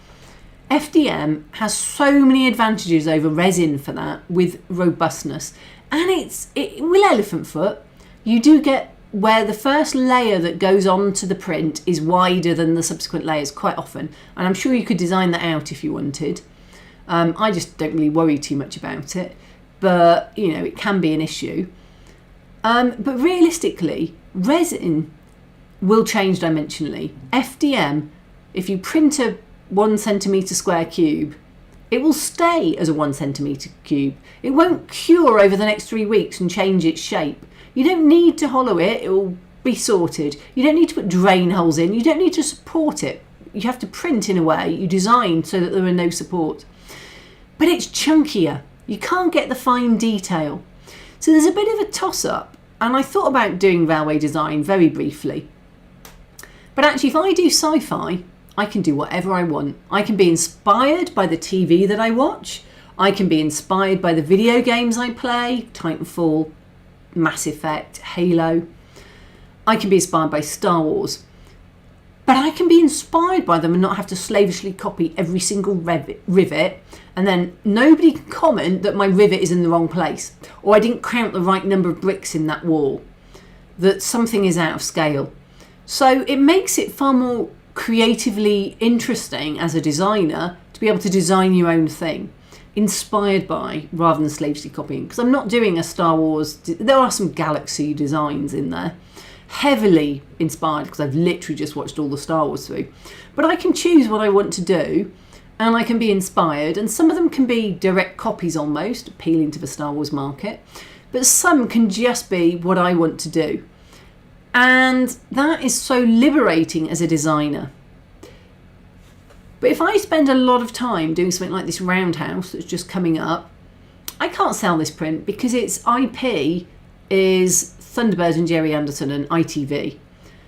FDM has so many advantages over resin for that, with robustness. And with elephant foot, you do get where the first layer that goes onto the print is wider than the subsequent layers quite often. And I'm sure you could design that out if you wanted. I just don't really worry too much about it, but you know, it can be an issue. But realistically, resin will change dimensionally. FDM, if you print a 1 centimetre square cube, it will stay as a 1 centimetre cube. It won't cure over the next 3 weeks and change its shape. You don't need to hollow it, it will be sorted. You don't need to put drain holes in, you don't need to support it. You have to print in a way you design so that there are no support. But it's chunkier. You can't get the fine detail. So there's a bit of a toss-up, and I thought about doing railway design very briefly. But actually, if I do sci-fi, I can do whatever I want. I can be inspired by the TV that I watch. I can be inspired by the video games I play, Titanfall, Mass Effect, Halo. I can be inspired by Star Wars. But I can be inspired by them and not have to slavishly copy every single rivet, and then nobody can comment that my rivet is in the wrong place, or I didn't count the right number of bricks in that wall, that something is out of scale. So it makes it far more creatively interesting as a designer to be able to design your own thing, inspired by rather than slavishly copying. Because I'm not doing a Star Wars, there are some galaxy designs in there, heavily inspired because I've literally just watched all the Star Wars through. But I can choose what I want to do, and I can be inspired, and some of them can be direct copies almost, appealing to the Star Wars market, but some can just be what I want to do. And that is so liberating as a designer. But if I spend a lot of time doing something like this roundhouse that's just coming up, I can't sell this print because its IP is Thunderbirds and Jerry Anderson and ITV.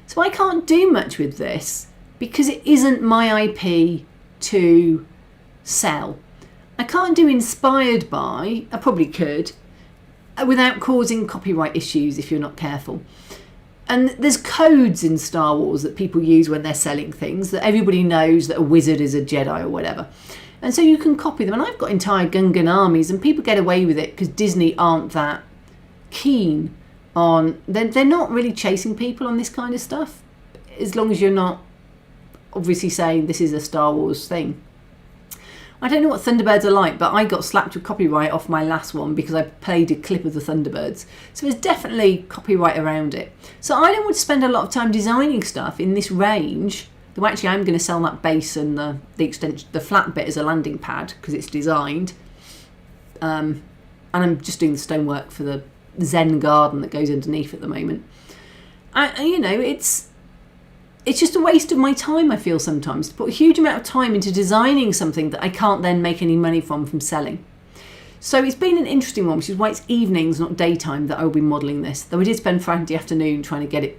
So I can't do much with this because it isn't my IP to sell. I can't do inspired by, I probably could, without causing copyright issues if you're not careful. And there's codes in Star Wars that people use when they're selling things, that everybody knows that a wizard is a Jedi or whatever. And so you can copy them. And I've got entire Gungan armies, and people get away with it because Disney aren't that keen on... They're not really chasing people on this kind of stuff, as long as you're not obviously saying this is a Star Wars thing. I don't know what Thunderbirds are like, but I got slapped with copyright off my last one because I played a clip of the Thunderbirds. So there's definitely copyright around it. So I don't want to spend a lot of time designing stuff in this range. Though actually I'm going to sell that base and the extension, the flat bit as a landing pad because it's designed. And I'm just doing the stonework for the Zen garden that goes underneath at the moment. It's just a waste of my time, I feel sometimes, to put a huge amount of time into designing something that I can't then make any money from selling. So it's been an interesting one, which is why it's evenings, not daytime, that I will be modelling this. Though I did spend Friday afternoon trying to get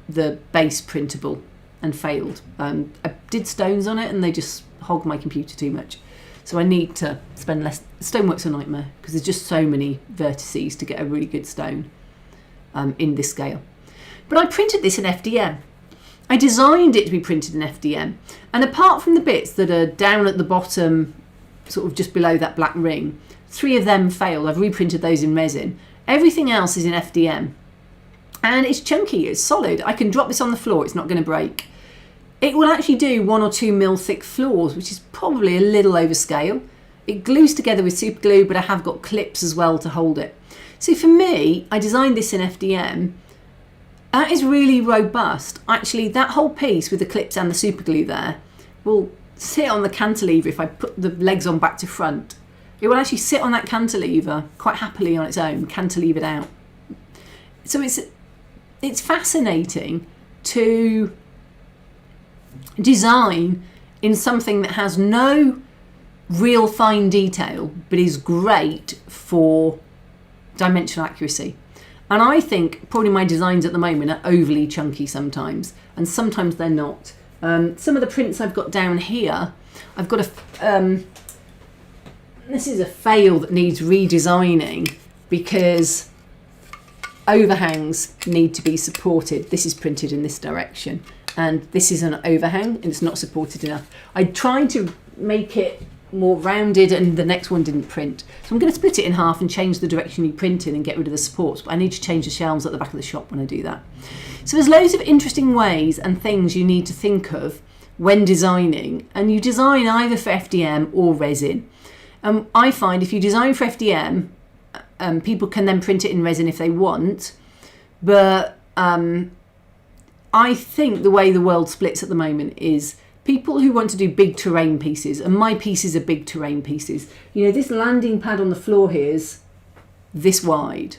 the base printable and failed. I did stones on it and they just hogged my computer too much. So I need to spend less. Stonework's a nightmare because there's just so many vertices to get a really good stone in this scale. But I printed this in FDM. I designed it to be printed in FDM, and apart from the bits that are down at the bottom sort of just below that black ring. 3 of them failed. I've reprinted those in resin. Everything else is in FDM. And it's chunky, it's solid. I can drop this on the floor, it's not going to break. It will actually do 1 or 2 mil thick floors, which is probably a little overscale. It glues together with super glue, but I have got clips as well to hold it. So for me, I designed this in FDM. That is really robust. Actually, that whole piece with the clips and the super glue there will sit on the cantilever if I put the legs on back to front. It will actually sit on that cantilever quite happily on its own, cantilevered out. So it's fascinating to design in something that has no real fine detail but is great for dimensional accuracy. And I think probably my designs at the moment are overly chunky sometimes, and sometimes they're not. Some of the prints I've got down here, I've got this is a fail that needs redesigning because overhangs need to be supported. This is printed in this direction, and this is an overhang and it's not supported enough. I tried to make it more rounded and the next one didn't print. So I'm going to split it in half and change the direction you print in and get rid of the supports, but I need to change the shelves at the back of the shop when I do that. So there's loads of interesting ways and things you need to think of when designing, and you design either for FDM or resin. I find if you design for FDM, people can then print it in resin if they want, but I think the way the world splits at the moment is people who want to do big terrain pieces, and my pieces are big terrain pieces. You know, this landing pad on the floor here is this wide.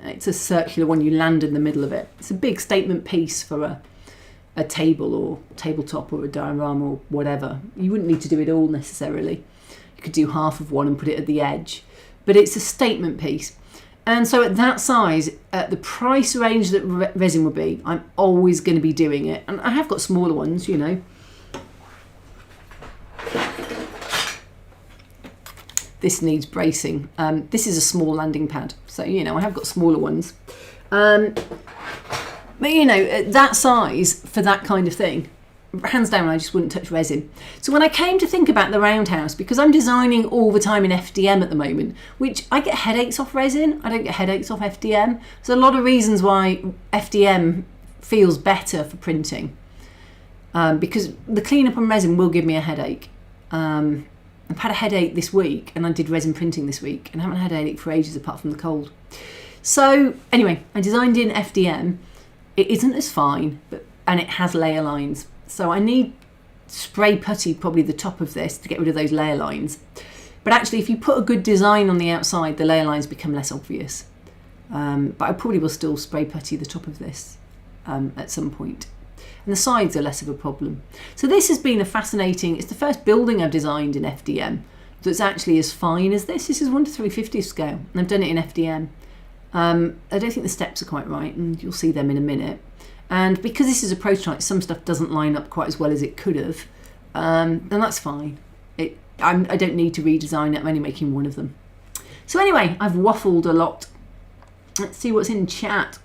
It's a circular one, you land in the middle of it. It's a big statement piece for a table or tabletop or a diorama or whatever. You wouldn't need to do it all necessarily. You could do half of one and put it at the edge. But it's a statement piece. And so at that size, at the price range that resin would be, I'm always going to be doing it. And I have got smaller ones, you know. This needs bracing. This is a small landing pad, so you know I have got smaller ones. But you know, at that size for that kind of thing, hands down, I just wouldn't touch resin. So when I came to think about the roundhouse, because I'm designing all the time in FDM at the moment, which I get headaches off resin, I don't get headaches off FDM. There's a lot of reasons why FDM feels better for printing, because the cleanup on resin will give me a headache. I've had a headache this week, and I did resin printing this week, and I haven't had a headache for ages apart from the cold. So anyway, I designed in FDM. It isn't as fine, and it has layer lines. So I need spray putty probably the top of this to get rid of those layer lines. But actually, if you put a good design on the outside, the layer lines become less obvious. But I probably will still spray putty the top of this at some point. And the sides are less of a problem. So this has been a fascinating, it's the first building I've designed in FDM that's actually as fine as this. This is 1:350 scale, and I've done it in FDM. I don't think the steps are quite right, and you'll see them in a minute. And because this is a prototype, some stuff doesn't line up quite as well as it could have, and that's fine. I don't need to redesign it, I'm only making one of them. So anyway, I've waffled a lot. Let's see what's in chat.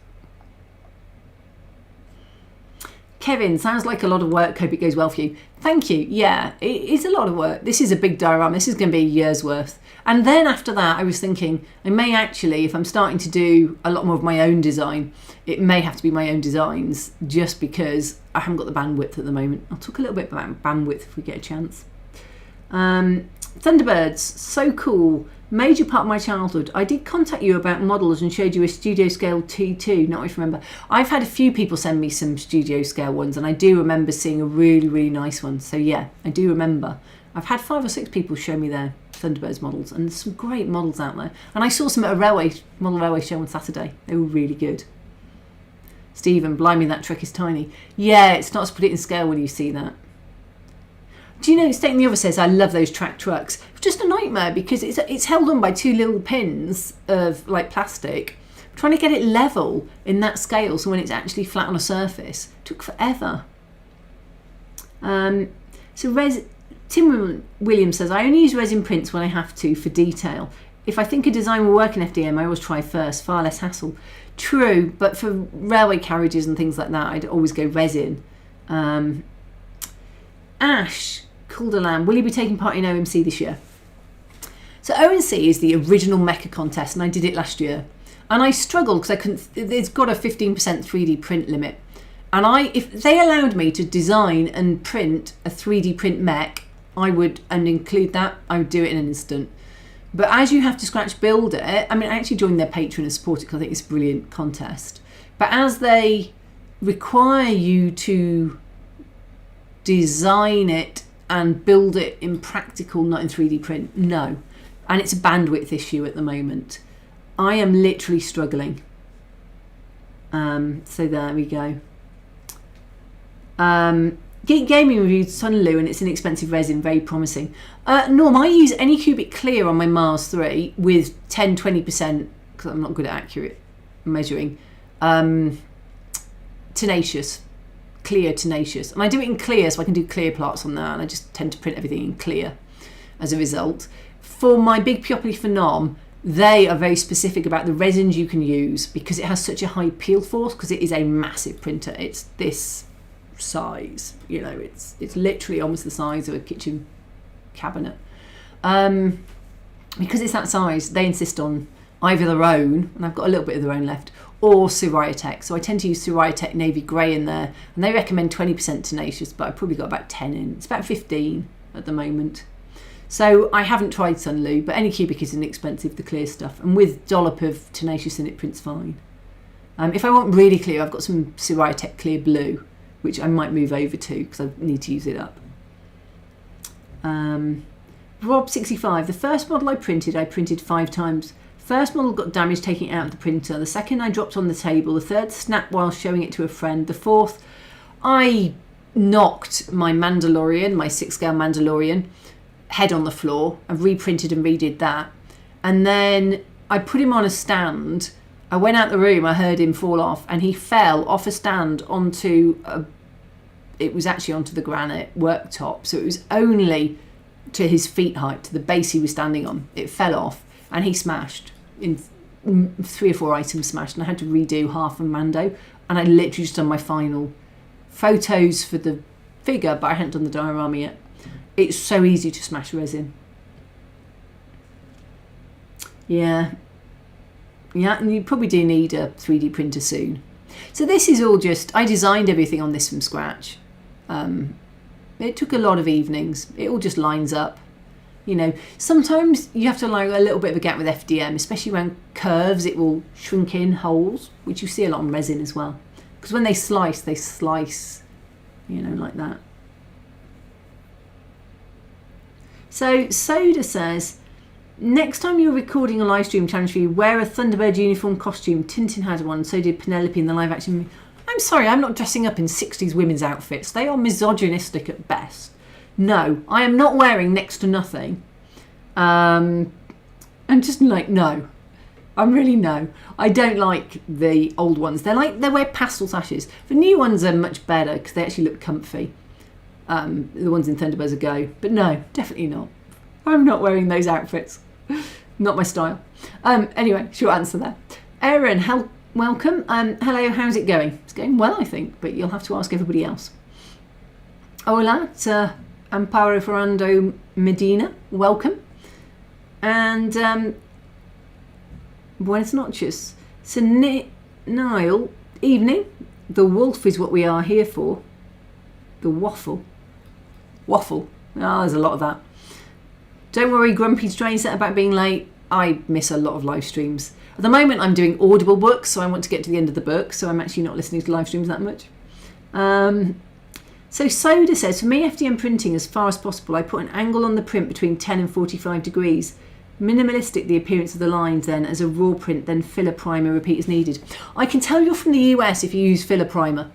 Kevin, sounds like a lot of work. Hope it goes well for you. Thank you. Yeah, it is a lot of work. This is a big diorama. This is going to be a year's worth. And then after that, I was thinking I may actually, if I'm starting to do a lot more of my own design, it may have to be my own designs just because I haven't got the bandwidth at the moment. I'll talk a little bit about bandwidth if we get a chance. Thunderbirds, so cool. Major part of my childhood. I did contact you about models and showed you a studio scale T2, not if you remember. I've had a few people send me some studio scale ones, and I do remember seeing a really, really nice one. So yeah, I do remember. I've had 5 or 6 people show me their Thunderbirds models, and there's some great models out there. And I saw some at a model railway show on Saturday. They were really good. Stephen, blimey, that truck is tiny. Yeah, it starts to put it in scale when you see that. Do you know, State in the Other says, I love those track trucks. It's just a nightmare because it's held on by 2 little pins of like plastic. Trying to get it level in that scale so when it's actually flat on a surface took forever. Tim Williams says, I only use resin prints when I have to for detail. If I think a design will work in FDM, I always try first, far less hassle. True, but for railway carriages and things like that, I'd always go resin. Ash Calderland, will you be taking part in OMC this year? So O&C is the original mecha contest, and I did it last year. And I struggled because I couldn't. It's got a 15% 3D print limit, and if they allowed me to design and print a 3D print mech, I would, and include that, I would do it in an instant. But as you have to scratch build it, I mean, I actually joined their Patreon and support it because I think it's a brilliant contest. But as they require you to design it and build it in practical, not in 3D print, no. And it's a bandwidth issue at the moment. I am literally struggling. So there we go. Geek Gaming reviewed Sunlu and its inexpensive resin, very promising. Norm, I use Anycubic Clear on my Mars 3 with 10-20%, because I'm not good at accurate measuring. Tenacious. Clear Tenacious. And I do it in clear, so I can do clear plots on that, and I just tend to print everything in clear as a result. For my Big Peoply for Nom, they are very specific about the resins you can use because it has such a high peel force, because it is a massive printer. It's this size, you know, it's literally almost the size of a kitchen cabinet. Because it's that size, they insist on either their own, and I've got a little bit of their own left, or Suriatech. So I tend to use Suriatech Navy Grey in there, and they recommend 20% tenacious, but I've probably got about 10 in. It's about 15 at the moment. So I haven't tried Sunlu, but Anycubic is inexpensive, the clear stuff, and with dollop of tenacious in it, prints fine. If I want really clear, I've got some Suriatech Clear Blue, which I might move over to because I need to use it up. Rob65, the first model I printed 5 times. First model got damaged taking it out of the printer. The second I dropped on the table. The third snapped while showing it to a friend. The fourth, I knocked my Mandalorian, my 6-scale Mandalorian, head on the floor. I reprinted and redid that. And then I put him on a stand. I went out the room, I heard him fall off, and he fell off a stand onto the granite worktop. So it was only to his feet height, to the base he was standing on. It fell off and he smashed. In 3 or 4 items smashed, and I had to redo half of Mando, and I literally just done my final photos for the figure, but I hadn't done the diorama yet. It's so easy to smash resin. Yeah, and you probably do need a 3D printer soon. So this is all just, I designed everything on this from scratch. It took a lot of evenings. It all just lines up. You know, sometimes you have to allow a little bit of a gap with FDM, especially around curves. It will shrink in holes, which you see a lot on resin as well. Because when they slice, you know, like that. So Soda says, next time you're recording a live stream challenge for you, wear a Thunderbird uniform costume. Tintin had one, so did Penelope in the live action movie. I'm sorry, I'm not dressing up in 60s women's outfits. They are misogynistic at best. No, I am not wearing next to nothing. I'm just like, no. I'm really no. I don't like the old ones. They wear pastel sashes. The new ones are much better because they actually look comfy. The ones in Thunderbirds are go. But no, definitely not. I'm not wearing those outfits. Not my style. Anyway, short answer there. Erin, welcome. Hello, how's it going? It's going well, I think, but you'll have to ask everybody else. Hola, it's Amparo Ferrando Medina. Welcome. And buenas noches. So Niall, evening. The wolf is what we are here for. The waffle. Oh, there's a lot of that. Don't worry, Grumpy Train set about being late. I miss a lot of live streams. At the moment, I'm doing Audible books, so I want to get to the end of the book, so I'm actually not listening to live streams that much. So Soda says, for me, FDM printing as far as possible, I put an angle on the print between 10 and 45 degrees. Minimalistic the appearance of the lines then as a raw print, then filler primer, repeat as needed. I can tell you're from the US if you use filler primer.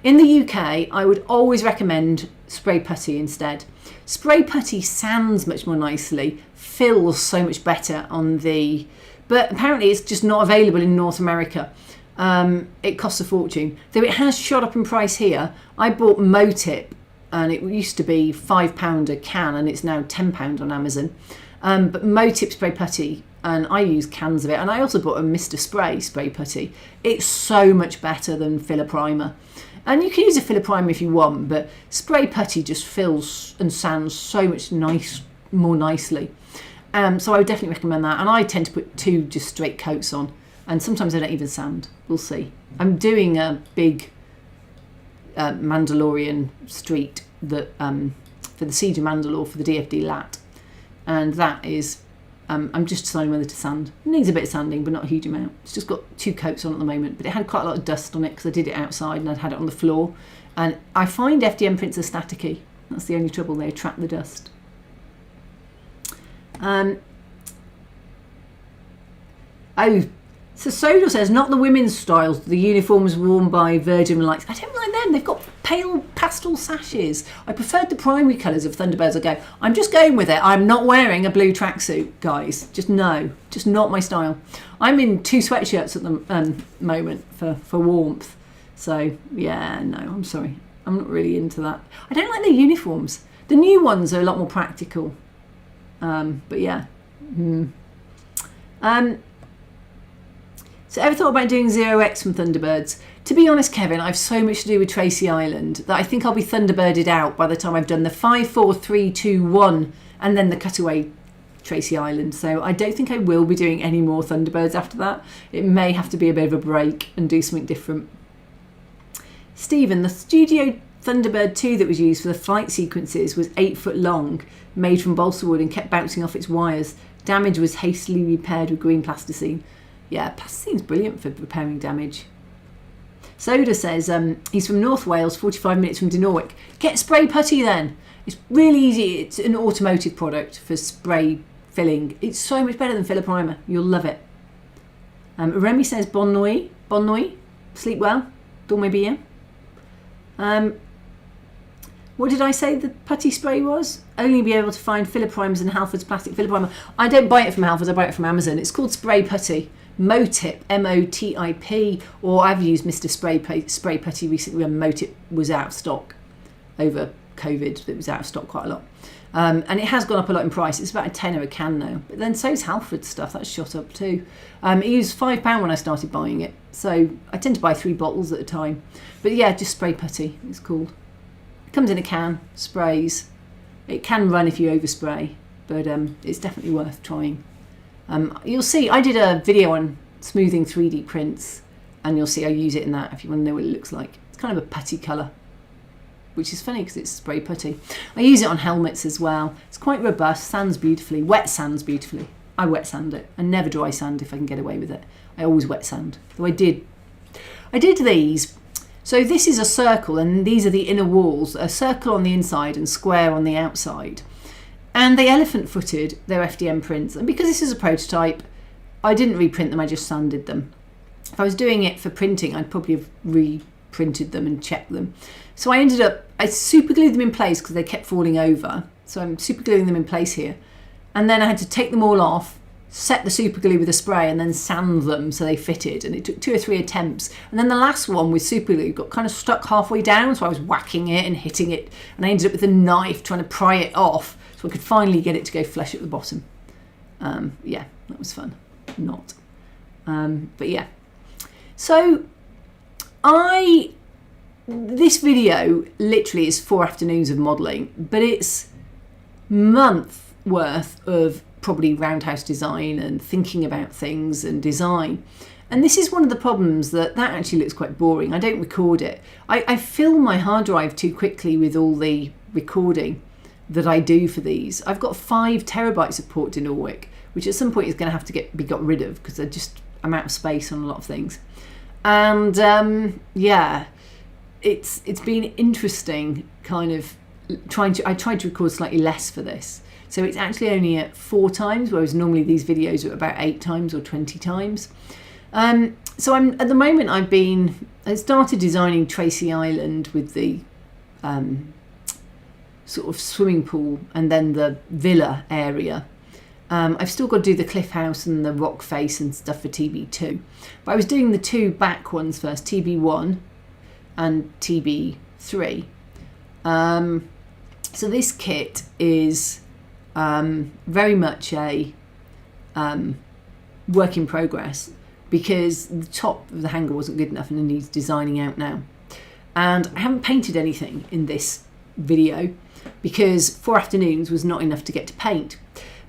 In the UK, I would always recommend spray putty instead. Spray putty sands much more nicely, fills so much better on the... But apparently it's just not available in North America. It costs a fortune. Though it has shot up in price here. I bought Motip, and it used to be £5 a can, and it's now £10 on Amazon. But Motip spray putty, and I use cans of it. And I also bought a Mr. Spray putty. It's so much better than filler primer. And you can use a filler primer if you want, but spray putty just fills and sands so much more nicely. So I would definitely recommend that. And I tend to put 2 just straight coats on. And sometimes I don't even sand. We'll see. I'm doing a big Mandalorian street that for the Siege of Mandalore for the DFD lat. And that is, I'm just deciding whether to sand. It needs a bit of sanding, but not a huge amount. It's just got 2 coats on at the moment. But it had quite a lot of dust on it because I did it outside and I'd had it on the floor. And I find FDM prints are staticky. That's the only trouble. They attract the dust. So Soda says, not the women's styles, the uniforms worn by Virgin Lights. I don't like them. They've got pale pastel sashes. I preferred the primary colours of Thunderbirds. I go, I'm just going with it. I'm not wearing a blue tracksuit, guys. Just no. Just not my style. I'm in 2 sweatshirts at the moment for warmth. So, yeah, no, I'm sorry. I'm not really into that. I don't like their uniforms. The new ones are a lot more practical. But yeah. So ever thought about doing 0x from Thunderbirds? To be honest, Kevin, I've so much to do with Tracy Island that I think I'll be Thunderbirded out by the time I've done the 5, 4, 3, 2, 1 and then the cutaway Tracy Island. So I don't think I will be doing any more Thunderbirds after that. It may have to be a bit of a break and do something different. Stephen, the Studio Thunderbird 2 that was used for the flight sequences was 8 foot long, made from balsa wood and kept bouncing off its wires. Damage was hastily repaired with green plasticine. Yeah, plasticine's brilliant for repairing damage. Soda says he's from North Wales, 45 minutes from Dinorwic. Get spray putty then. It's really easy. It's an automotive product for spray filling. It's so much better than filler primer. You'll love it. Remy says bonne nuit. Bonne nuit. Sleep well. Dormez bien. What did I say the putty spray was? Only be able to find filler primers in Halford's plastic filler primer. I don't buy it from Halford's, I buy it from Amazon. It's called spray putty. Motip, M-O-T-I-P, or I've used Mr. Spray Putty recently when Motip was out of stock over COVID. It was out of stock quite a lot. And it has gone up a lot in price. It's about a tenner a can now. But then so's Halford's stuff. That's shot up too. It was £5 when I started buying it. So I tend to buy 3 bottles at a time. But yeah, just spray putty, it's called. It comes in a can, sprays. It can run if you overspray, but it's definitely worth trying. You'll see, I did a video on smoothing 3D prints, and you'll see I use it in that if you want to know what it looks like. It's kind of a putty colour, which is funny because it's spray putty. I use it on helmets as well. It's quite robust, sands beautifully, wet sands beautifully. I wet sand it. I never dry sand if I can get away with it. I always wet sand. Though I did these. So this is a circle, and these are the inner walls, a circle on the inside and square on the outside. And they elephant footed their FDM prints. And because this is a prototype, I didn't reprint them, I just sanded them. If I was doing it for printing, I'd probably have reprinted them and checked them. So I super glued them in place because they kept falling over. So I'm super gluing them in place here. And then I had to take them all off, set the super glue with a spray and then sand them so they fitted, and it took 2 or 3 attempts. And then the last one with super glue got kind of stuck halfway down, so I was whacking it and hitting it, and I ended up with a knife trying to pry it off so I could finally get it to go flush at the bottom. Yeah, that was fun. Not. But yeah. So this video literally is 4 afternoons of modelling, but it's month worth of probably roundhouse design and thinking about things and design. And this is one of the problems that actually looks quite boring. I don't record it. I fill my hard drive too quickly with all the recording that I do for these. I've got 5 terabytes of port Dinorwic, which at some point is going to have to be got rid of because I'm out of space on a lot of things. And yeah, it's been interesting kind of I tried to record slightly less for this. So it's actually only at 4 times, whereas normally these videos are about 8 times or 20 times. So at the moment I started designing Tracy Island with the sort of swimming pool and then the villa area. I've still got to do the cliff house and the rock face and stuff for TB2. But I was doing the 2 back ones first, TB1 and TB3. So this kit is very much a work in progress because the top of the hanger wasn't good enough and it needs designing out now. And I haven't painted anything in this video because 4 afternoons was not enough to get to paint.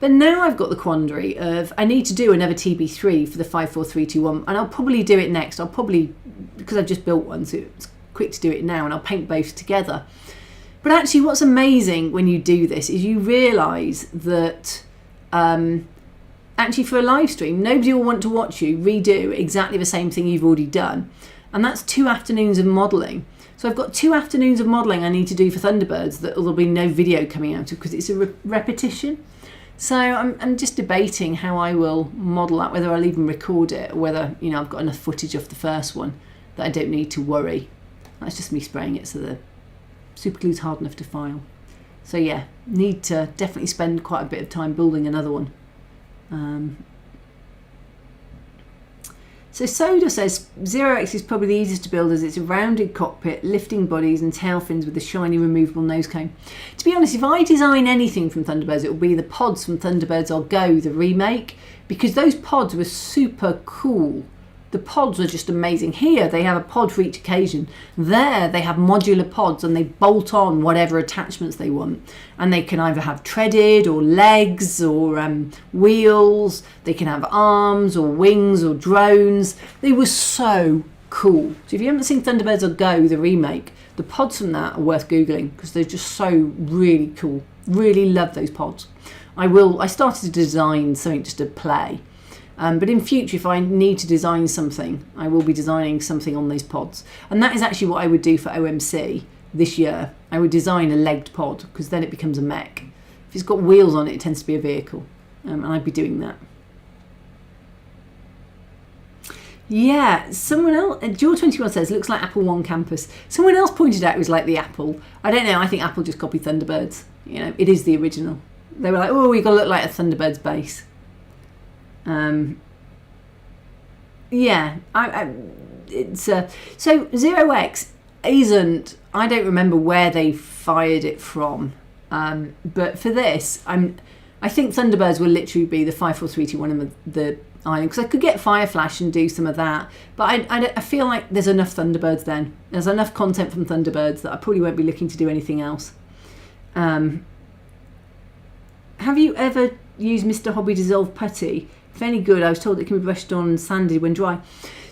But now I've got the quandary of I need to do another TB3 for the 54321, and I'll probably do it next. I'll probably, because I've just built one, so it's quick to do it now, and I'll paint both together. But actually what's amazing when you do this is you realise that actually for a live stream, nobody will want to watch you redo exactly the same thing you've already done. And that's 2 afternoons of modelling. So I've got 2 afternoons of modelling I need to do for Thunderbirds that there'll be no video coming out of because it's a repetition. So I'm just debating how I will model that, whether I'll even record it, or whether, you know, I've got enough footage off the first one that I don't need to worry. That's just me spraying it so the super glue's hard enough to file. So yeah, need to definitely spend quite a bit of time building another one. So Soda says 0x is probably the easiest to build as it's a rounded cockpit, lifting bodies and tail fins with a shiny removable nose cone. To be honest, if I design anything from Thunderbirds, it will be the pods from Thunderbirds I'll Go, the remake, because those pods were super cool. The pods are just amazing. Here they have a pod for each occasion. There they have modular pods and they bolt on whatever attachments they want. And they can either have treaded or legs or wheels. They can have arms or wings or drones. They were so cool. So if you haven't seen Thunderbirds I'll Go, the remake, the pods from that are worth Googling because they're just so really cool. Really love those pods. I started to design something just to play. But in future, if I need to design something, I will be designing something on those pods. And that is actually what I would do for OMC this year. I would design a legged pod because then it becomes a mech. If it's got wheels on it, it tends to be a vehicle. And I'd be doing that. Yeah, someone else, Jaw21 says, looks like Apple One Campus. Someone else pointed out it was like the Apple. I don't know, I think Apple just copied Thunderbirds. You know, it is the original. They were like, oh, we've got to look like a Thunderbirds base. Yeah, it's so 0x isn't. I don't remember where they fired it from, but for this, I think Thunderbirds will literally be the 54321 and the island because I could get Fire Flash and do some of that, but I feel like there's enough Thunderbirds then. There's enough content from Thunderbirds that I probably won't be looking to do anything else. Have you ever used Mr. Hobby Dissolve Putty? If any good, I was told it can be brushed on and sanded when dry.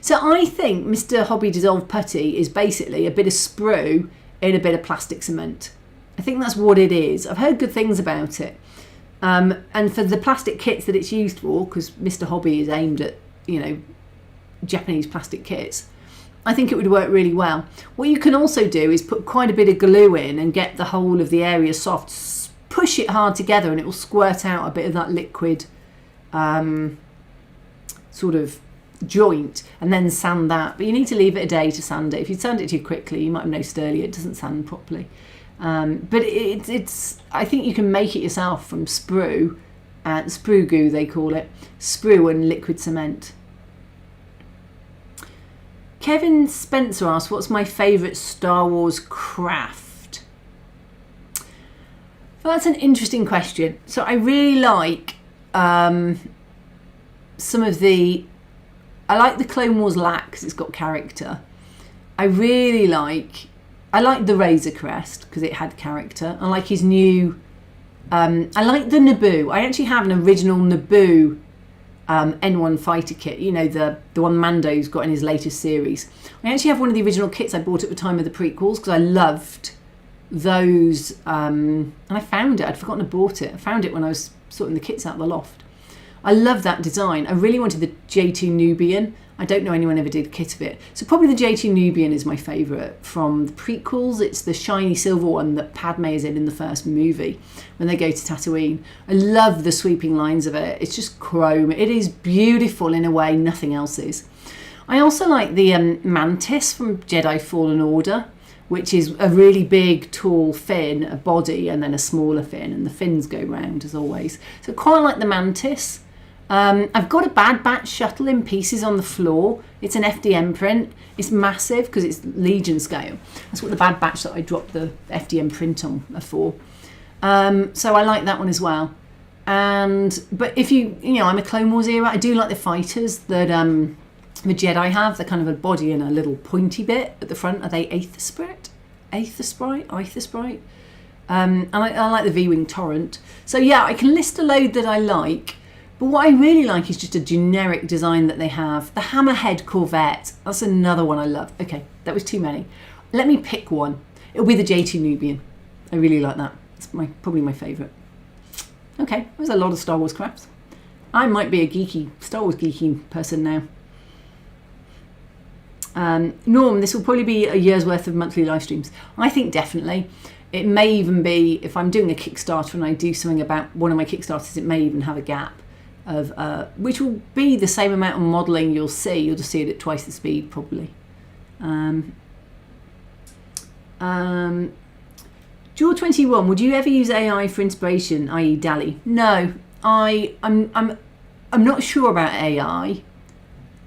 So I think Mr. Hobby Dissolve Putty is basically a bit of sprue in a bit of plastic cement. I think that's what it is. I've heard good things about it. And for the plastic kits that it's used for, because Mr. Hobby is aimed at, you know, Japanese plastic kits, I think it would work really well. What you can also do is put quite a bit of glue in and get the whole of the area soft, push it hard together and it will squirt out a bit of that liquid sort of joint and then sand that, but you need to leave it a day to sand it. If you sand it too quickly, you might have noticed earlier it doesn't sand properly, but it's I think you can make it yourself from sprue goo they call it, sprue and liquid cement. Kevin Spencer asks, what's my favourite Star Wars craft? Well, that's an interesting question. So I really like some of I like the Clone Wars lac because it's got character. I like the Razor Crest because it had character. I like his new, I like the Naboo. I actually have an original Naboo N1 fighter kit, you know, the one Mando's got in his latest series. I actually have one of the original kits I bought at the time of the prequels because I loved those, and I found it. I'd forgotten I bought it. I found it when I was sorting the kits out of the loft. I love that design. I really wanted the J2 Nubian. I don't know anyone ever did a kit of it. So probably the J2 Nubian is my favourite from the prequels. It's the shiny silver one that Padme is in the first movie when they go to Tatooine. I love the sweeping lines of it. It's just chrome. It is beautiful in a way nothing else is. I also like the Mantis from Jedi Fallen Order, which is a really big, tall fin, a body, and then a smaller fin, and the fins go round as always. So quite like the Mantis. I've got a Bad Batch shuttle in pieces on the floor. It's an FDM print. It's massive because it's Legion scale. That's what the Bad Batch that I dropped the FDM print on are for. So I like that one as well. But if you know, I'm a Clone Wars era. I do like the fighters that the Jedi have. They're kind of a body and a little pointy bit at the front. Are they Aether Sprite? And I like the V-Wing Torrent. So yeah, I can list a load that I like, but what I really like is just a generic design that they have. The Hammerhead Corvette, that's another one I love. Okay, that was too many. Let me pick one. It'll be the JT Nubian. I really like that. It's probably my favourite. Okay, there's a lot of Star Wars crafts. I might be a Star Wars geeky person now. Norm, this will probably be a year's worth of monthly live streams. I think definitely. It may even be, if I'm doing a Kickstarter and I do something about one of my Kickstarters, it may even have a gap of, which will be the same amount of modelling you'll see. You'll just see it at twice the speed, probably. Jaw21, would you ever use AI for inspiration, i.e. DALL-E? No, I'm not sure about AI,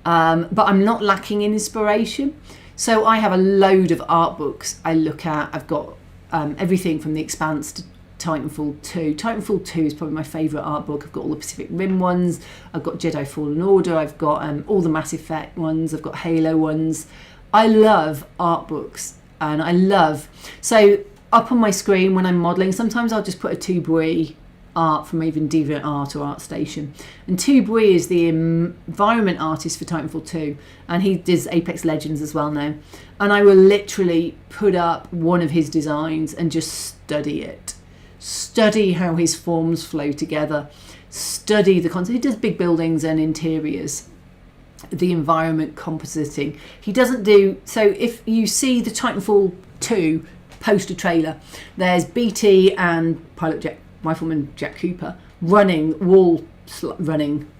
but I'm not lacking in inspiration. So I have a load of art books I look at. I've got everything from The Expanse to Titanfall 2. Titanfall 2 is probably my favourite art book. I've got all the Pacific Rim ones. I've got Jedi Fallen Order. I've got all the Mass Effect ones. I've got Halo ones. I love art books, and so up on my screen when I'm modelling, sometimes I'll just put a Tubui art from even DeviantArt or ArtStation. And Tubui is the environment artist for Titanfall 2, and he does Apex Legends as well now. And I will literally put up one of his designs and just study it. Study how his forms flow together. Study the concept. He does big buildings and interiors. The environment compositing. He doesn't do... So if you see the Titanfall 2 poster trailer, there's BT and Rifleman Jack Cooper running, you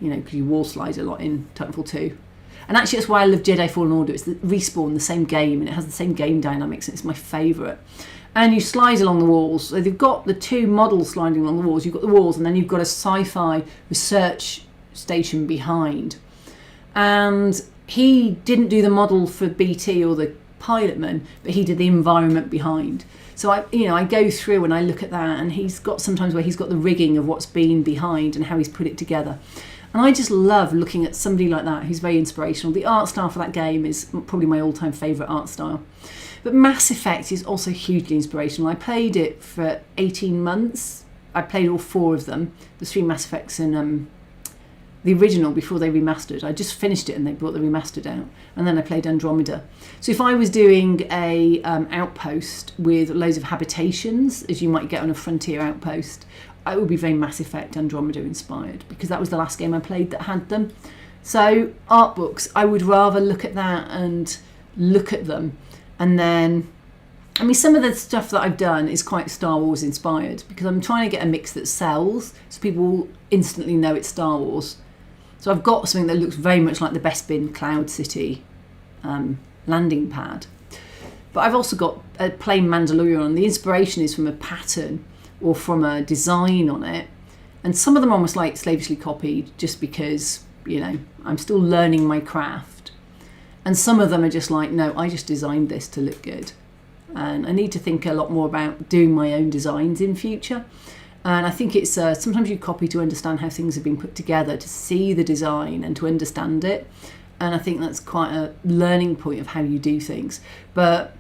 know, because you wall slide a lot in Titanfall 2. And actually that's why I love Jedi Fallen Order. It's the Respawn, the same game, and it has the same game dynamics, and it's my favourite. And you slide along the walls. So they've got the two models sliding along the walls. You've got the walls, and then you've got a sci-fi research station behind. And he didn't do the model for BT or the Pilotman, but he did the environment behind. So I go through and I look at that, and he's got sometimes where he's got the rigging of what's been behind and how he's put it together. And I just love looking at somebody like that who's very inspirational. The art style for that game is probably my all-time favourite art style. But Mass Effect is also hugely inspirational. I played it for 18 months. I played all 4 of them, the 3 Mass Effects and the original before they remastered. I just finished it and they brought the remastered out, and then I played Andromeda. So if I was doing a outpost with loads of habitations, as you might get on a Frontier outpost, it would be very Mass Effect Andromeda inspired, because that was the last game I played that had them. So art books, I would rather look at that and look at them, and then some of the stuff that I've done is quite Star Wars inspired, because I'm trying to get a mix that sells so people will instantly know it's Star Wars. So I've got something that looks very much like the Bespin Cloud City landing pad. But I've also got a plain Mandalorian. The inspiration is from a pattern or from a design on it. And some of them are almost like slavishly copied just because, I'm still learning my craft. And some of them are just like, no, I just designed this to look good. And I need to think a lot more about doing my own designs in future. And I think it's sometimes you copy to understand how things have been put together, to see the design and to understand it. And I think that's quite a learning point of how you do things. But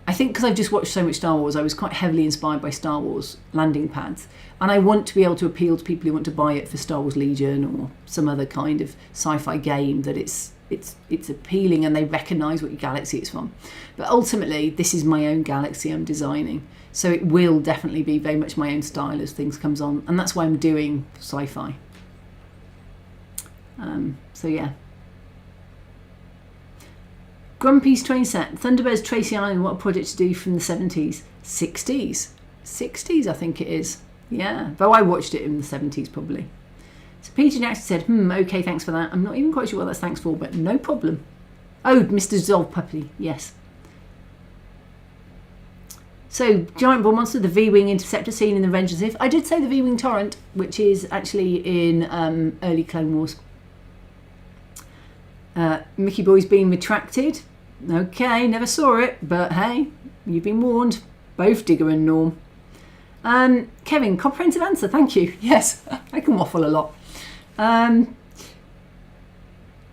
I think because I've just watched so much Star Wars, I was quite heavily inspired by Star Wars landing pads. And I want to be able to appeal to people who want to buy it for Star Wars Legion or some other kind of sci-fi game, that it's appealing and they recognise what your galaxy it's from. But ultimately, this is my own galaxy I'm designing. So it will definitely be very much my own style as things comes on. And that's why I'm doing sci-fi. So yeah. Grumpy's train set. Thunderbirds Tracy Island, what a project to do from the 70s. 60s, I think it is. Yeah, though I watched it in the 70s probably. So Peter Jackson said, okay, thanks for that. I'm not even quite sure what that's thanks for, but no problem. Oh, Mr. Dissolved Puppy, yes. So, Giant Ball Monster, the V-Wing Interceptor seen in the Vengeance If. I did say the V-Wing Torrent, which is actually in early Clone Wars. Mickey Boy's being retracted. Okay, never saw it, but hey, you've been warned. Both Digger and Norm. Kevin, comprehensive answer, thank you. Yes, I can waffle a lot.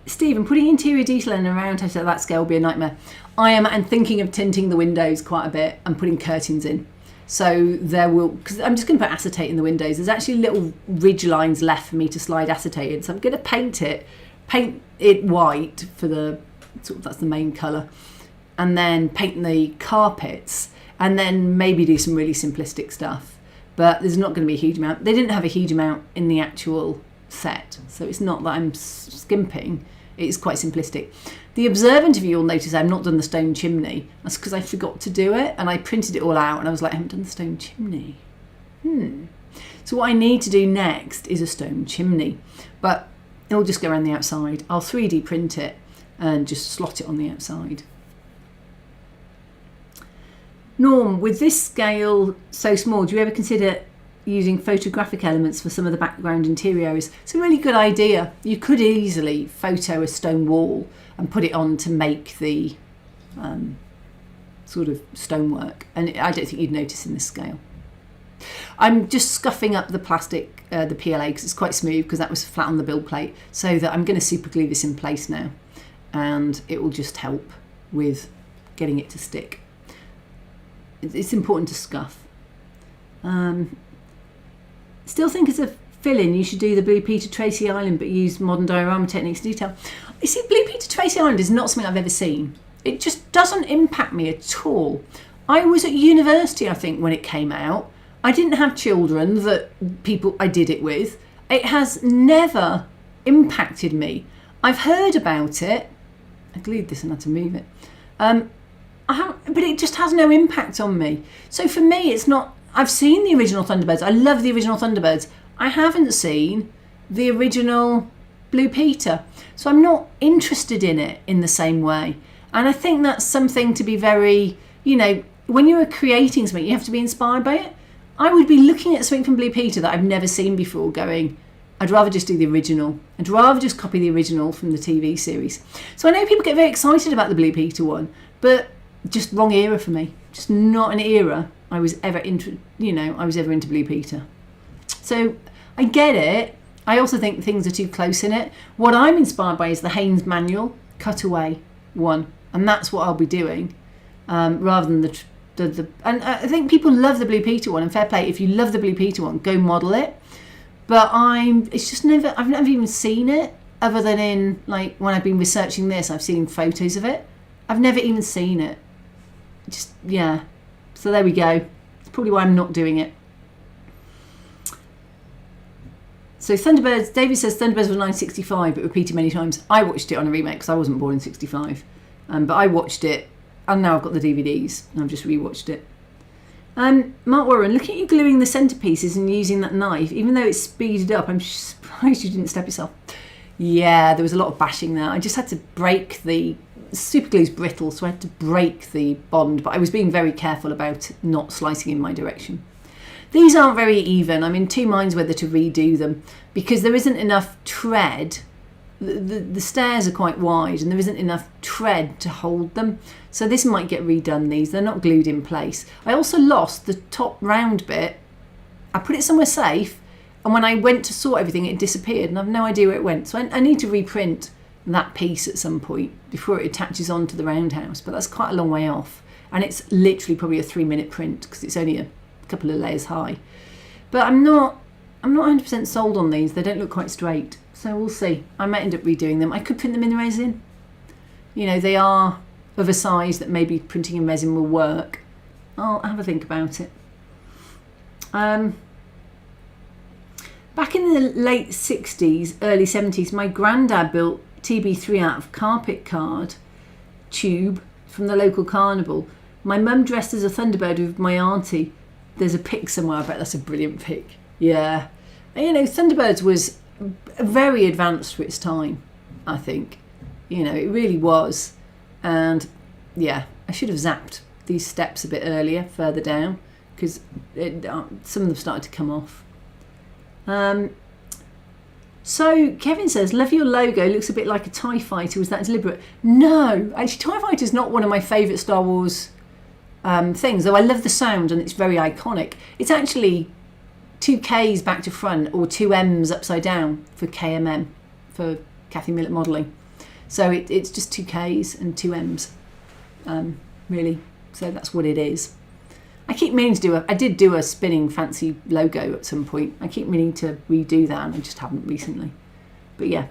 Stephen, putting interior detail in around at that scale will be a nightmare. I am and thinking of tinting the windows quite a bit and putting curtains in. So there will, because I'm just going to put acetate in the windows. There's actually little ridge lines left for me to slide acetate in. So I'm going to paint it white for the, sort of, that's the main colour. And then paint the carpets, and then maybe do some really simplistic stuff. But there's not going to be a huge amount. They didn't have a huge amount in the actual set, so it's not that I'm skimping. It's quite simplistic. The observant of you will notice I've not done the stone chimney. That's because I forgot to do it, and I printed it all out, and I was like, I haven't done the stone chimney. So what I need to do next is a stone chimney, but it'll just go around the outside. I'll 3D print it and just slot it on the outside. Norm, with this scale so small, do you ever consider using photographic elements for some of the background interior areas? It's a really good idea. You could easily photo a stone wall and put it on to make the sort of stonework, and I don't think you'd notice in this scale. I'm just scuffing up the plastic, the PLA, because it's quite smooth, because that was flat on the build plate, so that I'm going to super glue this in place now, and it will just help with getting it to stick. It's important to scuff. Still think as a fill-in you should do the Blue Peter Tracy Island but use modern diorama techniques in detail. You see, Blue Peter Tracy Island is not something I've ever seen. It just doesn't impact me at all. I was at university, I think, when it came out. I didn't have children that people I did it with. It has never impacted me. I've heard about it. I glued this and had to move it. But it just has no impact on me. So for me, it's not. I've seen the original Thunderbirds. I love the original Thunderbirds. I haven't seen the original Blue Peter. So I'm not interested in it in the same way. And I think that's something to be very, you know, when you're creating something, you have to be inspired by it. I would be looking at something from Blue Peter that I've never seen before going, I'd rather just do the original. I'd rather just copy the original from the TV series. So I know people get very excited about the Blue Peter one, but just wrong era for me. Just not an era I was ever into, into Blue Peter. So I get it. I also think things are too close in it. What I'm inspired by is the Haynes manual cutaway one, and that's what I'll be doing, rather than the. And I think people love the Blue Peter one, and fair play. If you love the Blue Peter one, go model it. But I've never even seen it, other than in, like, when I've been researching this, I've seen photos of it. I've never even seen it. Just, yeah. So there we go. It's probably why I'm not doing it. So Thunderbirds, David says Thunderbirds was 1965, but repeated many times. I watched it on a remake because I wasn't born in 65. But I watched it, and now I've got the DVDs, and I've just rewatched it. Mark Warren, looking at you gluing the centerpieces and using that knife, even though it's speeded up, I'm surprised you didn't stab yourself. Yeah, there was a lot of bashing there. I just had to break the super glue's brittle, so I had to break the bond, but I was being very careful about not slicing in my direction. These aren't very even. I'm in two minds whether to redo them, because there isn't enough tread. The stairs are quite wide and there isn't enough tread to hold them. So this might get redone, these. They're not glued in place. I also lost the top round bit. I put it somewhere safe, and when I went to sort everything, it disappeared, and I've no idea where it went. So I need to reprint that piece at some point before it attaches onto the roundhouse, but that's quite a long way off. And it's literally probably a 3-minute print because it's only a couple of layers high. But I'm not 100% sold on these. They don't look quite straight. So we'll see. I might end up redoing them. I could print them in resin. You know, they are of a size that maybe printing in resin will work. I'll have a think about it. Back in the late 60s, early 70s, my granddad built TB3 out of carpet card tube from the local carnival. My mum dressed as a Thunderbird with my auntie. There's a pic somewhere. I bet that's a brilliant pic. Yeah. And, you know, Thunderbirds was very advanced for its time, I think. You know, it really was. And yeah, I should have zapped these steps a bit earlier, further down, because some of them started to come off. So Kevin says, love your logo, looks a bit like a TIE fighter. Was that deliberate? No, actually TIE fighter is not one of my favourite Star Wars things, though I love the sound and it's very iconic. It's actually 2 Ks back to front, or 2 Ms upside down for KMM, for Kathy Millett Modelling. So it's just 2 Ks and 2 Ms, really. So that's what it is. I keep meaning to do I did do a spinning fancy logo at some point. I keep meaning to redo that and I just haven't recently. But yeah.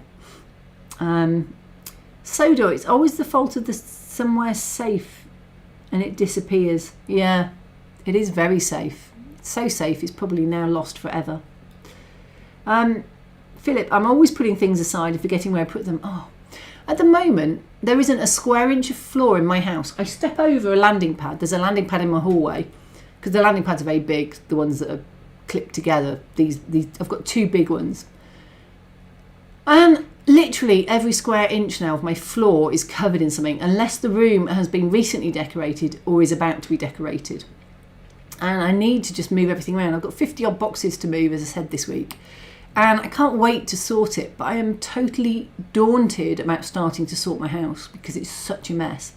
Soda, it's always the fault of the somewhere safe and it disappears. Yeah, it is very safe. It's so safe it's probably now lost forever. Philip, I'm always putting things aside and forgetting where I put them. Oh, at the moment, there isn't a square inch of floor in my house. I step over a landing pad. There's a landing pad in my hallway because the landing pads are very big, the ones that are clipped together. These I've got 2 big ones. And literally every square inch now of my floor is covered in something, unless the room has been recently decorated or is about to be decorated. And I need to just move everything around. I've got 50 odd boxes to move, as I said, this week. And I can't wait to sort it, but I am totally daunted about starting to sort my house because it's such a mess.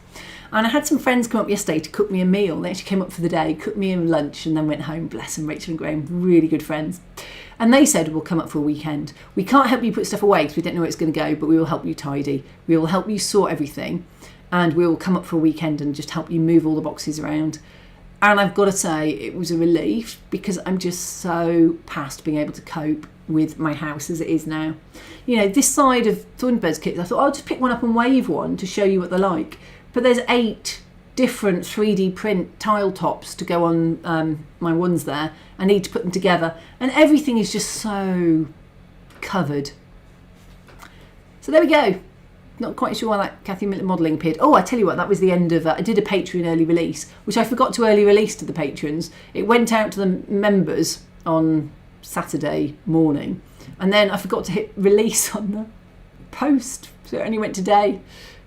And I had some friends come up yesterday to cook me a meal. They actually came up for the day, cooked me a lunch and then went home. Bless them, Rachel and Graham, really good friends. And they said, we'll come up for a weekend. We can't help you put stuff away because we don't know where it's going to go, but we will help you tidy. We will help you sort everything and we will come up for a weekend and just help you move all the boxes around. And I've got to say, it was a relief because I'm just so past being able to cope with my house as it is now. You know, this side of Thunderbirds kits, I thought I'll just pick one up and wave one to show you what they're like. But there's 8 different 3D print tile tops to go on my ones there. I need to put them together. And everything is just so covered. So there we go. Not quite sure why that Kathy Miller modelling appeared. Oh, I tell you what, that was the end of... I did a Patreon early release, which I forgot to early release to the patrons. It went out to the members on Saturday morning. And then I forgot to hit release on the post. So it only went today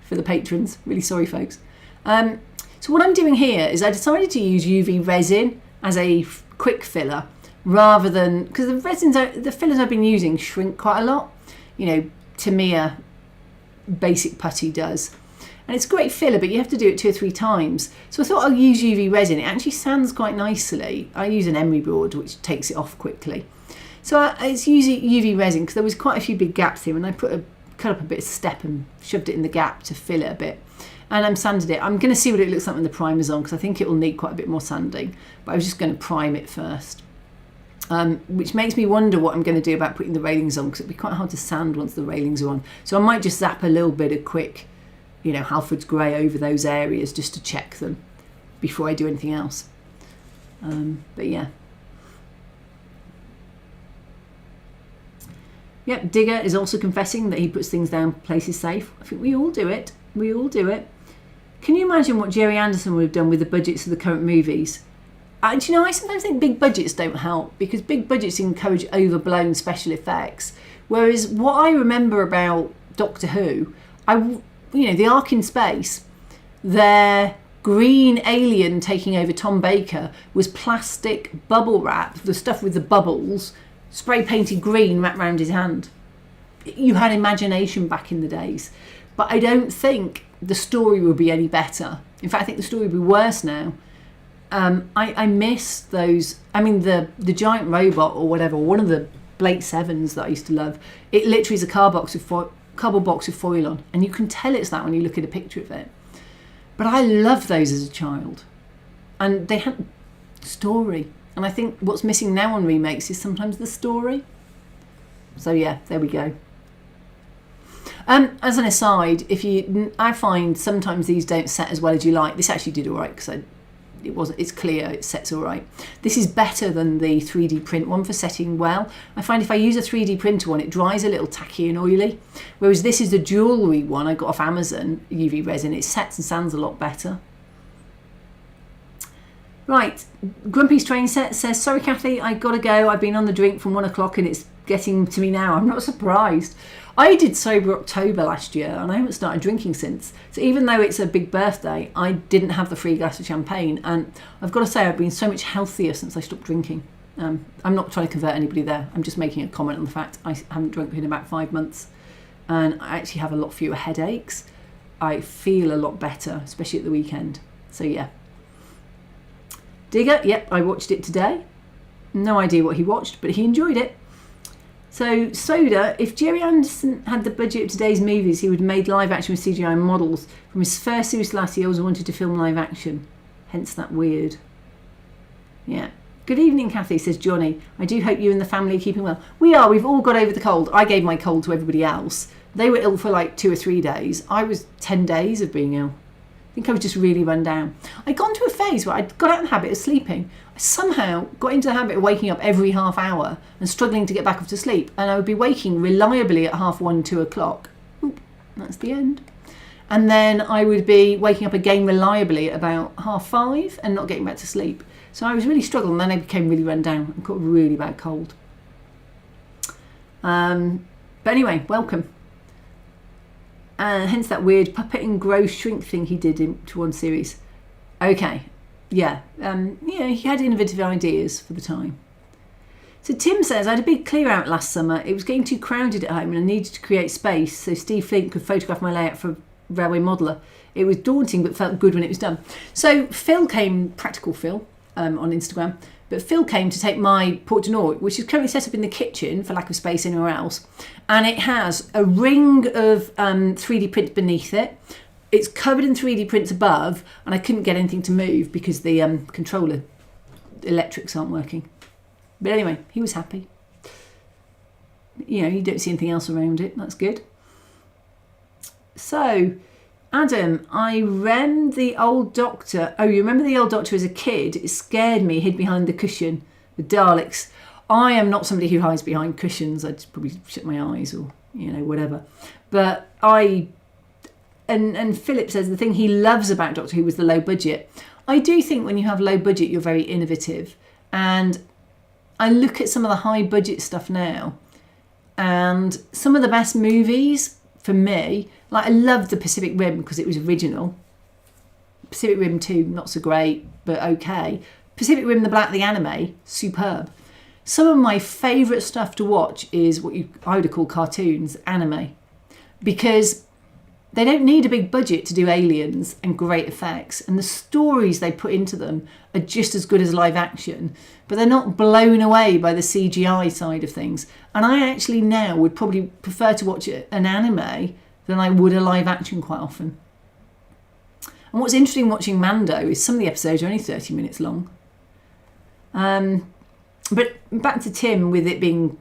for the patrons. Really sorry, folks. So what I'm doing here is I decided to use UV resin as a quick filler rather than... Because the fillers I've been using shrink quite a lot. You know, Tamiya basic putty does, and it's a great filler, but you have to do it 2 or 3 times. So I thought I'll use UV resin. It actually sands quite nicely. I use an emery board which takes it off quickly. So it's using UV resin because there was quite a few big gaps here, and I cut up a bit of step and shoved it in the gap to fill it a bit, and I'm sanded it. I'm going to see what it looks like when the primer's on because I think it will need quite a bit more sanding, but I was just going to prime it first. Which makes me wonder what I'm going to do about putting the railings on because it'd be quite hard to sand once the railings are on. So I might just zap a little bit of quick, you know, Halford's grey over those areas just to check them before I do anything else. But yeah. Yep, Digger is also confessing that he puts things down places safe. I think we all do it. We all do it. Can you imagine what Jerry Anderson would have done with the budgets of the current movies? And you know, I sometimes think big budgets don't help because big budgets encourage overblown special effects. Whereas what I remember about Doctor Who, the Ark in Space, their green alien taking over Tom Baker was plastic bubble wrap, the stuff with the bubbles, spray painted green wrapped around his hand. You had imagination back in the days. But I don't think the story would be any better. In fact, I think the story would be worse now. I miss those. I mean, the giant robot or whatever, one of the Blake Sevens that I used to love. It literally is a cardboard box with foil on, and you can tell it's that when you look at a picture of it. But I loved those as a child, and they had story. And I think what's missing now on remakes is sometimes the story. So yeah, there we go. As an aside, I find sometimes these don't set as well as you like. This actually did all right because it's clear, it sets all right. This is better than the 3D print one for setting well. I find if I use a 3D printer one, it dries a little tacky and oily. Whereas this is the jewellery one I got off Amazon, UV resin. It sets and sands a lot better. Right, Grumpy's Train Set says, sorry Kathy, I gotta go. I've been on the drink from 1 o'clock and it's getting to me now. I'm not surprised. I did Sober October last year and I haven't started drinking since. So even though it's a big birthday, I didn't have the free glass of champagne. And I've got to say, I've been so much healthier since I stopped drinking. I'm not trying to convert anybody there. I'm just making a comment on the fact I haven't drunk in about 5 months. And I actually have a lot fewer headaches. I feel a lot better, especially at the weekend. So yeah. Digger, yep, I watched it today. No idea what he watched, but he enjoyed it. So, Soda, if Jerry Anderson had the budget of today's movies, he would have made live action with CGI models. From his first series last, he always wanted to film live action. Hence that weird. Yeah. Good evening, Kathy, says Johnny. I do hope you and the family are keeping well. We are. We've all got over the cold. I gave my cold to everybody else. They were ill for like 2 or 3 days. I was 10 days of being ill. I think I was just really run down. I'd gone to a phase where I'd got out of the habit of sleeping. I somehow got into the habit of waking up every half hour and struggling to get back off to sleep. And I would be waking reliably at 1:30, 2 o'clock. Oop, that's the end. And then I would be waking up again reliably at about 5:30 and not getting back to sleep. So I was really struggling, and then I became really run down and got a really bad cold. But anyway, welcome. Hence that weird puppet and grow shrink thing he did into one series. Okay, yeah. He had innovative ideas for the time. So Tim says, I had a big clear out last summer. It was getting too crowded at home and I needed to create space so Steve Flint could photograph my layout for Railway Modeller. It was daunting but felt good when it was done. So Phil came, Practical Phil, on Instagram, but Phil came to take my Porte du Nord, which is currently set up in the kitchen for lack of space anywhere else, and it has a ring of 3D prints beneath it. It's covered in 3D prints above, and I couldn't get anything to move because the controller electrics aren't working. But anyway, he was happy. You don't see anything else around it. That's good. So, Adam, I ran the old Doctor. Oh, you remember the old Doctor as a kid? It scared me, hid behind the cushion, the Daleks. I am not somebody who hides behind cushions. I'd probably shut my eyes or, whatever. But and Philip says the thing he loves about Doctor Who was the low budget. I do think when you have low budget, you're very innovative. And I look at some of the high budget stuff now, and some of the best movies for me, like I love the Pacific Rim because it was original. Pacific Rim 2, not so great, but okay. Pacific Rim the anime, superb. Some of my favourite stuff to watch is what I would call cartoons, anime, because they don't need a big budget to do aliens and great effects, and the stories they put into them are just as good as live action, but they're not blown away by the CGI side of things. And I actually now would probably prefer to watch an anime than I would a live action quite often. And what's interesting watching Mando is some of the episodes are only 30 minutes long. But back to Tim with it being,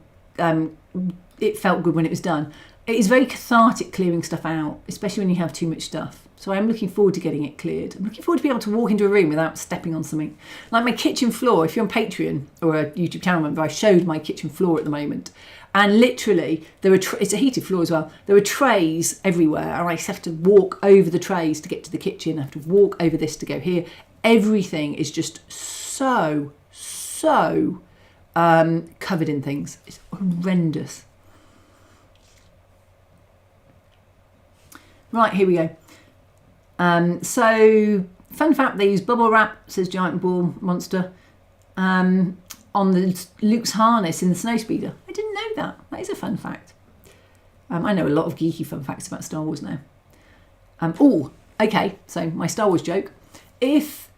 it felt good when it was done. It is very cathartic clearing stuff out, especially when you have too much stuff. So I'm looking forward to getting it cleared. I'm looking forward to being able to walk into a room without stepping on something. Like my kitchen floor, if you're on Patreon or a YouTube channel member, I showed my kitchen floor at the moment. And literally, it's a heated floor as well. There are trays everywhere, and I have to walk over the trays to get to the kitchen. I have to walk over this to go here. Everything is just so covered in things. It's horrendous. Right, here we go. So, fun fact, they use bubble wrap, says Giant Ball Monster, on Luke's harness in the Snowspeeder. I didn't know that. That is a fun fact. I know a lot of geeky fun facts about Star Wars now. Okay, so my Star Wars joke. If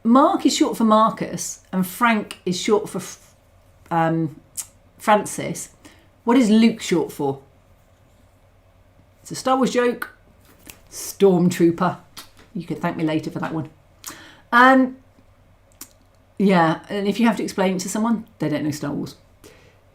Mark is short for Marcus and Frank is short for Francis, what is Luke short for? It's a Star Wars joke. Stormtrooper. You can thank me later for that one. Yeah, and if you have to explain it to someone, they don't know Star Wars.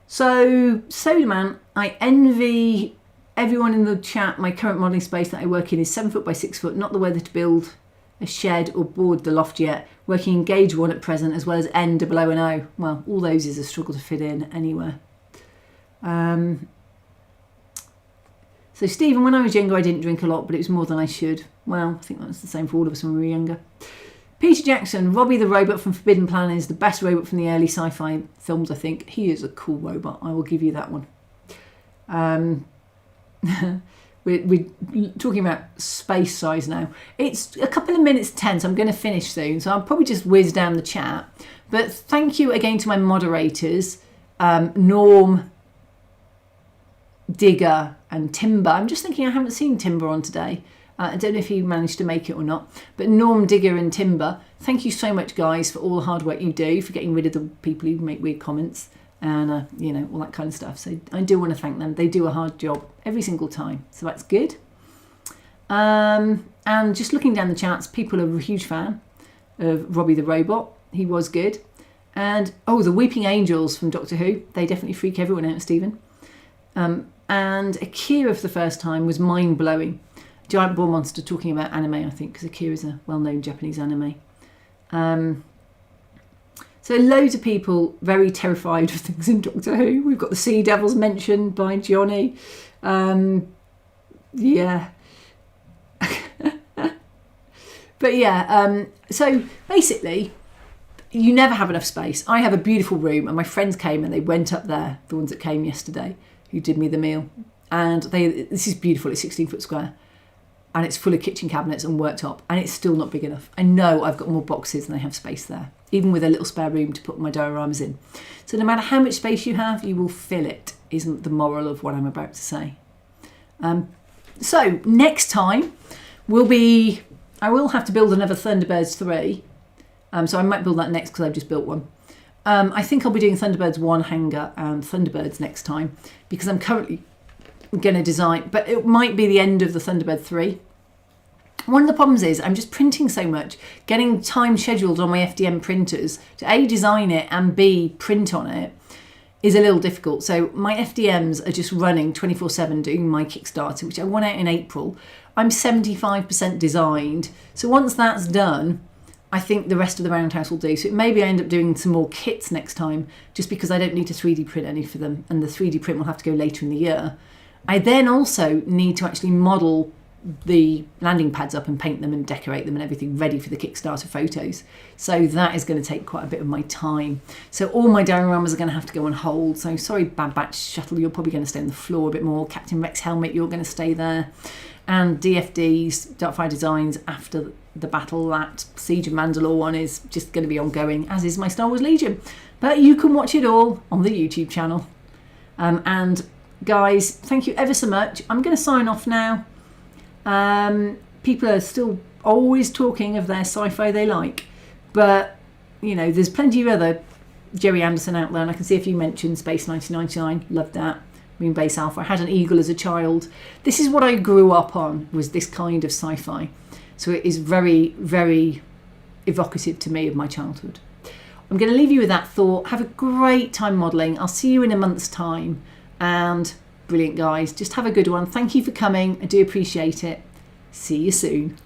So, Solar Man, I envy everyone in the chat. My current modelling space that I work in is 7 foot by 6 foot, not the weather to build a shed or board the loft yet. Working in gauge 1 at present, as well as N00. Well, all those is a struggle to fit in anywhere. So, Stephen, when I was younger, I didn't drink a lot, but it was more than I should. Well, I think that's the same for all of us when we were younger. Peter Jackson, Robbie the robot from Forbidden Planet is the best robot from the early sci-fi films, I think. He is a cool robot. I will give you that one. We're talking about space size now. It's a couple of minutes 10, so I'm going to finish soon. So I'll probably just whiz down the chat. But thank you again to my moderators, Norm, Digger and Timber. I'm just thinking I haven't seen Timber on today. I don't know if he managed to make it or not. But Norm, Digger and Timber, thank you so much, guys, for all the hard work you do, for getting rid of the people who make weird comments and, all that kind of stuff. So I do want to thank them. They do a hard job every single time. So that's good. And just looking down the chats, people are a huge fan of Robbie the Robot. He was good. And, oh, the Weeping Angels from Doctor Who. They definitely freak everyone out, Stephen. And Akira for the first time was mind-blowing. Giant Ball Monster talking about anime, I think, because Akira is a well-known Japanese anime. So loads of people very terrified of things in Doctor Who. We've got the Sea Devils mentioned by Johnny. Yeah. But yeah, so basically, you never have enough space. I have a beautiful room, and my friends came and they went up there, the ones that came yesterday, who did me the meal. And this is beautiful, it's 16 foot square. And it's full of kitchen cabinets and worktop, and it's still not big enough. I know I've got more boxes than I have space there, even with a little spare room to put my dioramas in. So no matter how much space you have, you will fill it, isn't the moral of what I'm about to say. So next time I will have to build another Thunderbirds 3. So I might build that next because I've just built one. I think I'll be doing Thunderbirds 1 hanger and Thunderbirds next time, because I'm currently going to design, but it might be the end of the Thunderbird 3. One of the problems is I'm just printing so much, getting time scheduled on my FDM printers to A, design it, and B, print on it is a little difficult. So my FDMs are just running 24/7 doing my Kickstarter, which I want out in April. I'm 75% designed. So once that's done, I think the rest of the Roundhouse will do. So maybe I end up doing some more kits next time, just because I don't need to 3D print any for them, and the 3D print will have to go later in the year. I then also need to actually model the landing pads up and paint them and decorate them and everything ready for the Kickstarter photos. So that is going to take quite a bit of my time. So all my dioramas are going to have to go on hold. So sorry, Bad Batch Shuttle, you're probably going to stay on the floor a bit more. Captain Rex Helmet, you're going to stay there. And DFD's, Darkfire Designs, after the battle, that Siege of Mandalore one is just going to be ongoing, as is my Star Wars Legion. But you can watch it all on the YouTube channel. And guys, thank you ever so much. I'm going to sign off now. People are still always talking of their sci-fi they like, but you know, there's plenty of other Jerry Anderson out there, and I can see a few mentioned. Space 1999, loved that. Moonbase Alpha. I had an Eagle as a child. This is what I grew up on, was this kind of sci-fi. So it is very, very evocative to me of my childhood. I'm going to leave you with that thought. Have a great time modelling. I'll see you in a month's time. And brilliant, guys. Just have a good one. Thank you for coming. I do appreciate it. See you soon.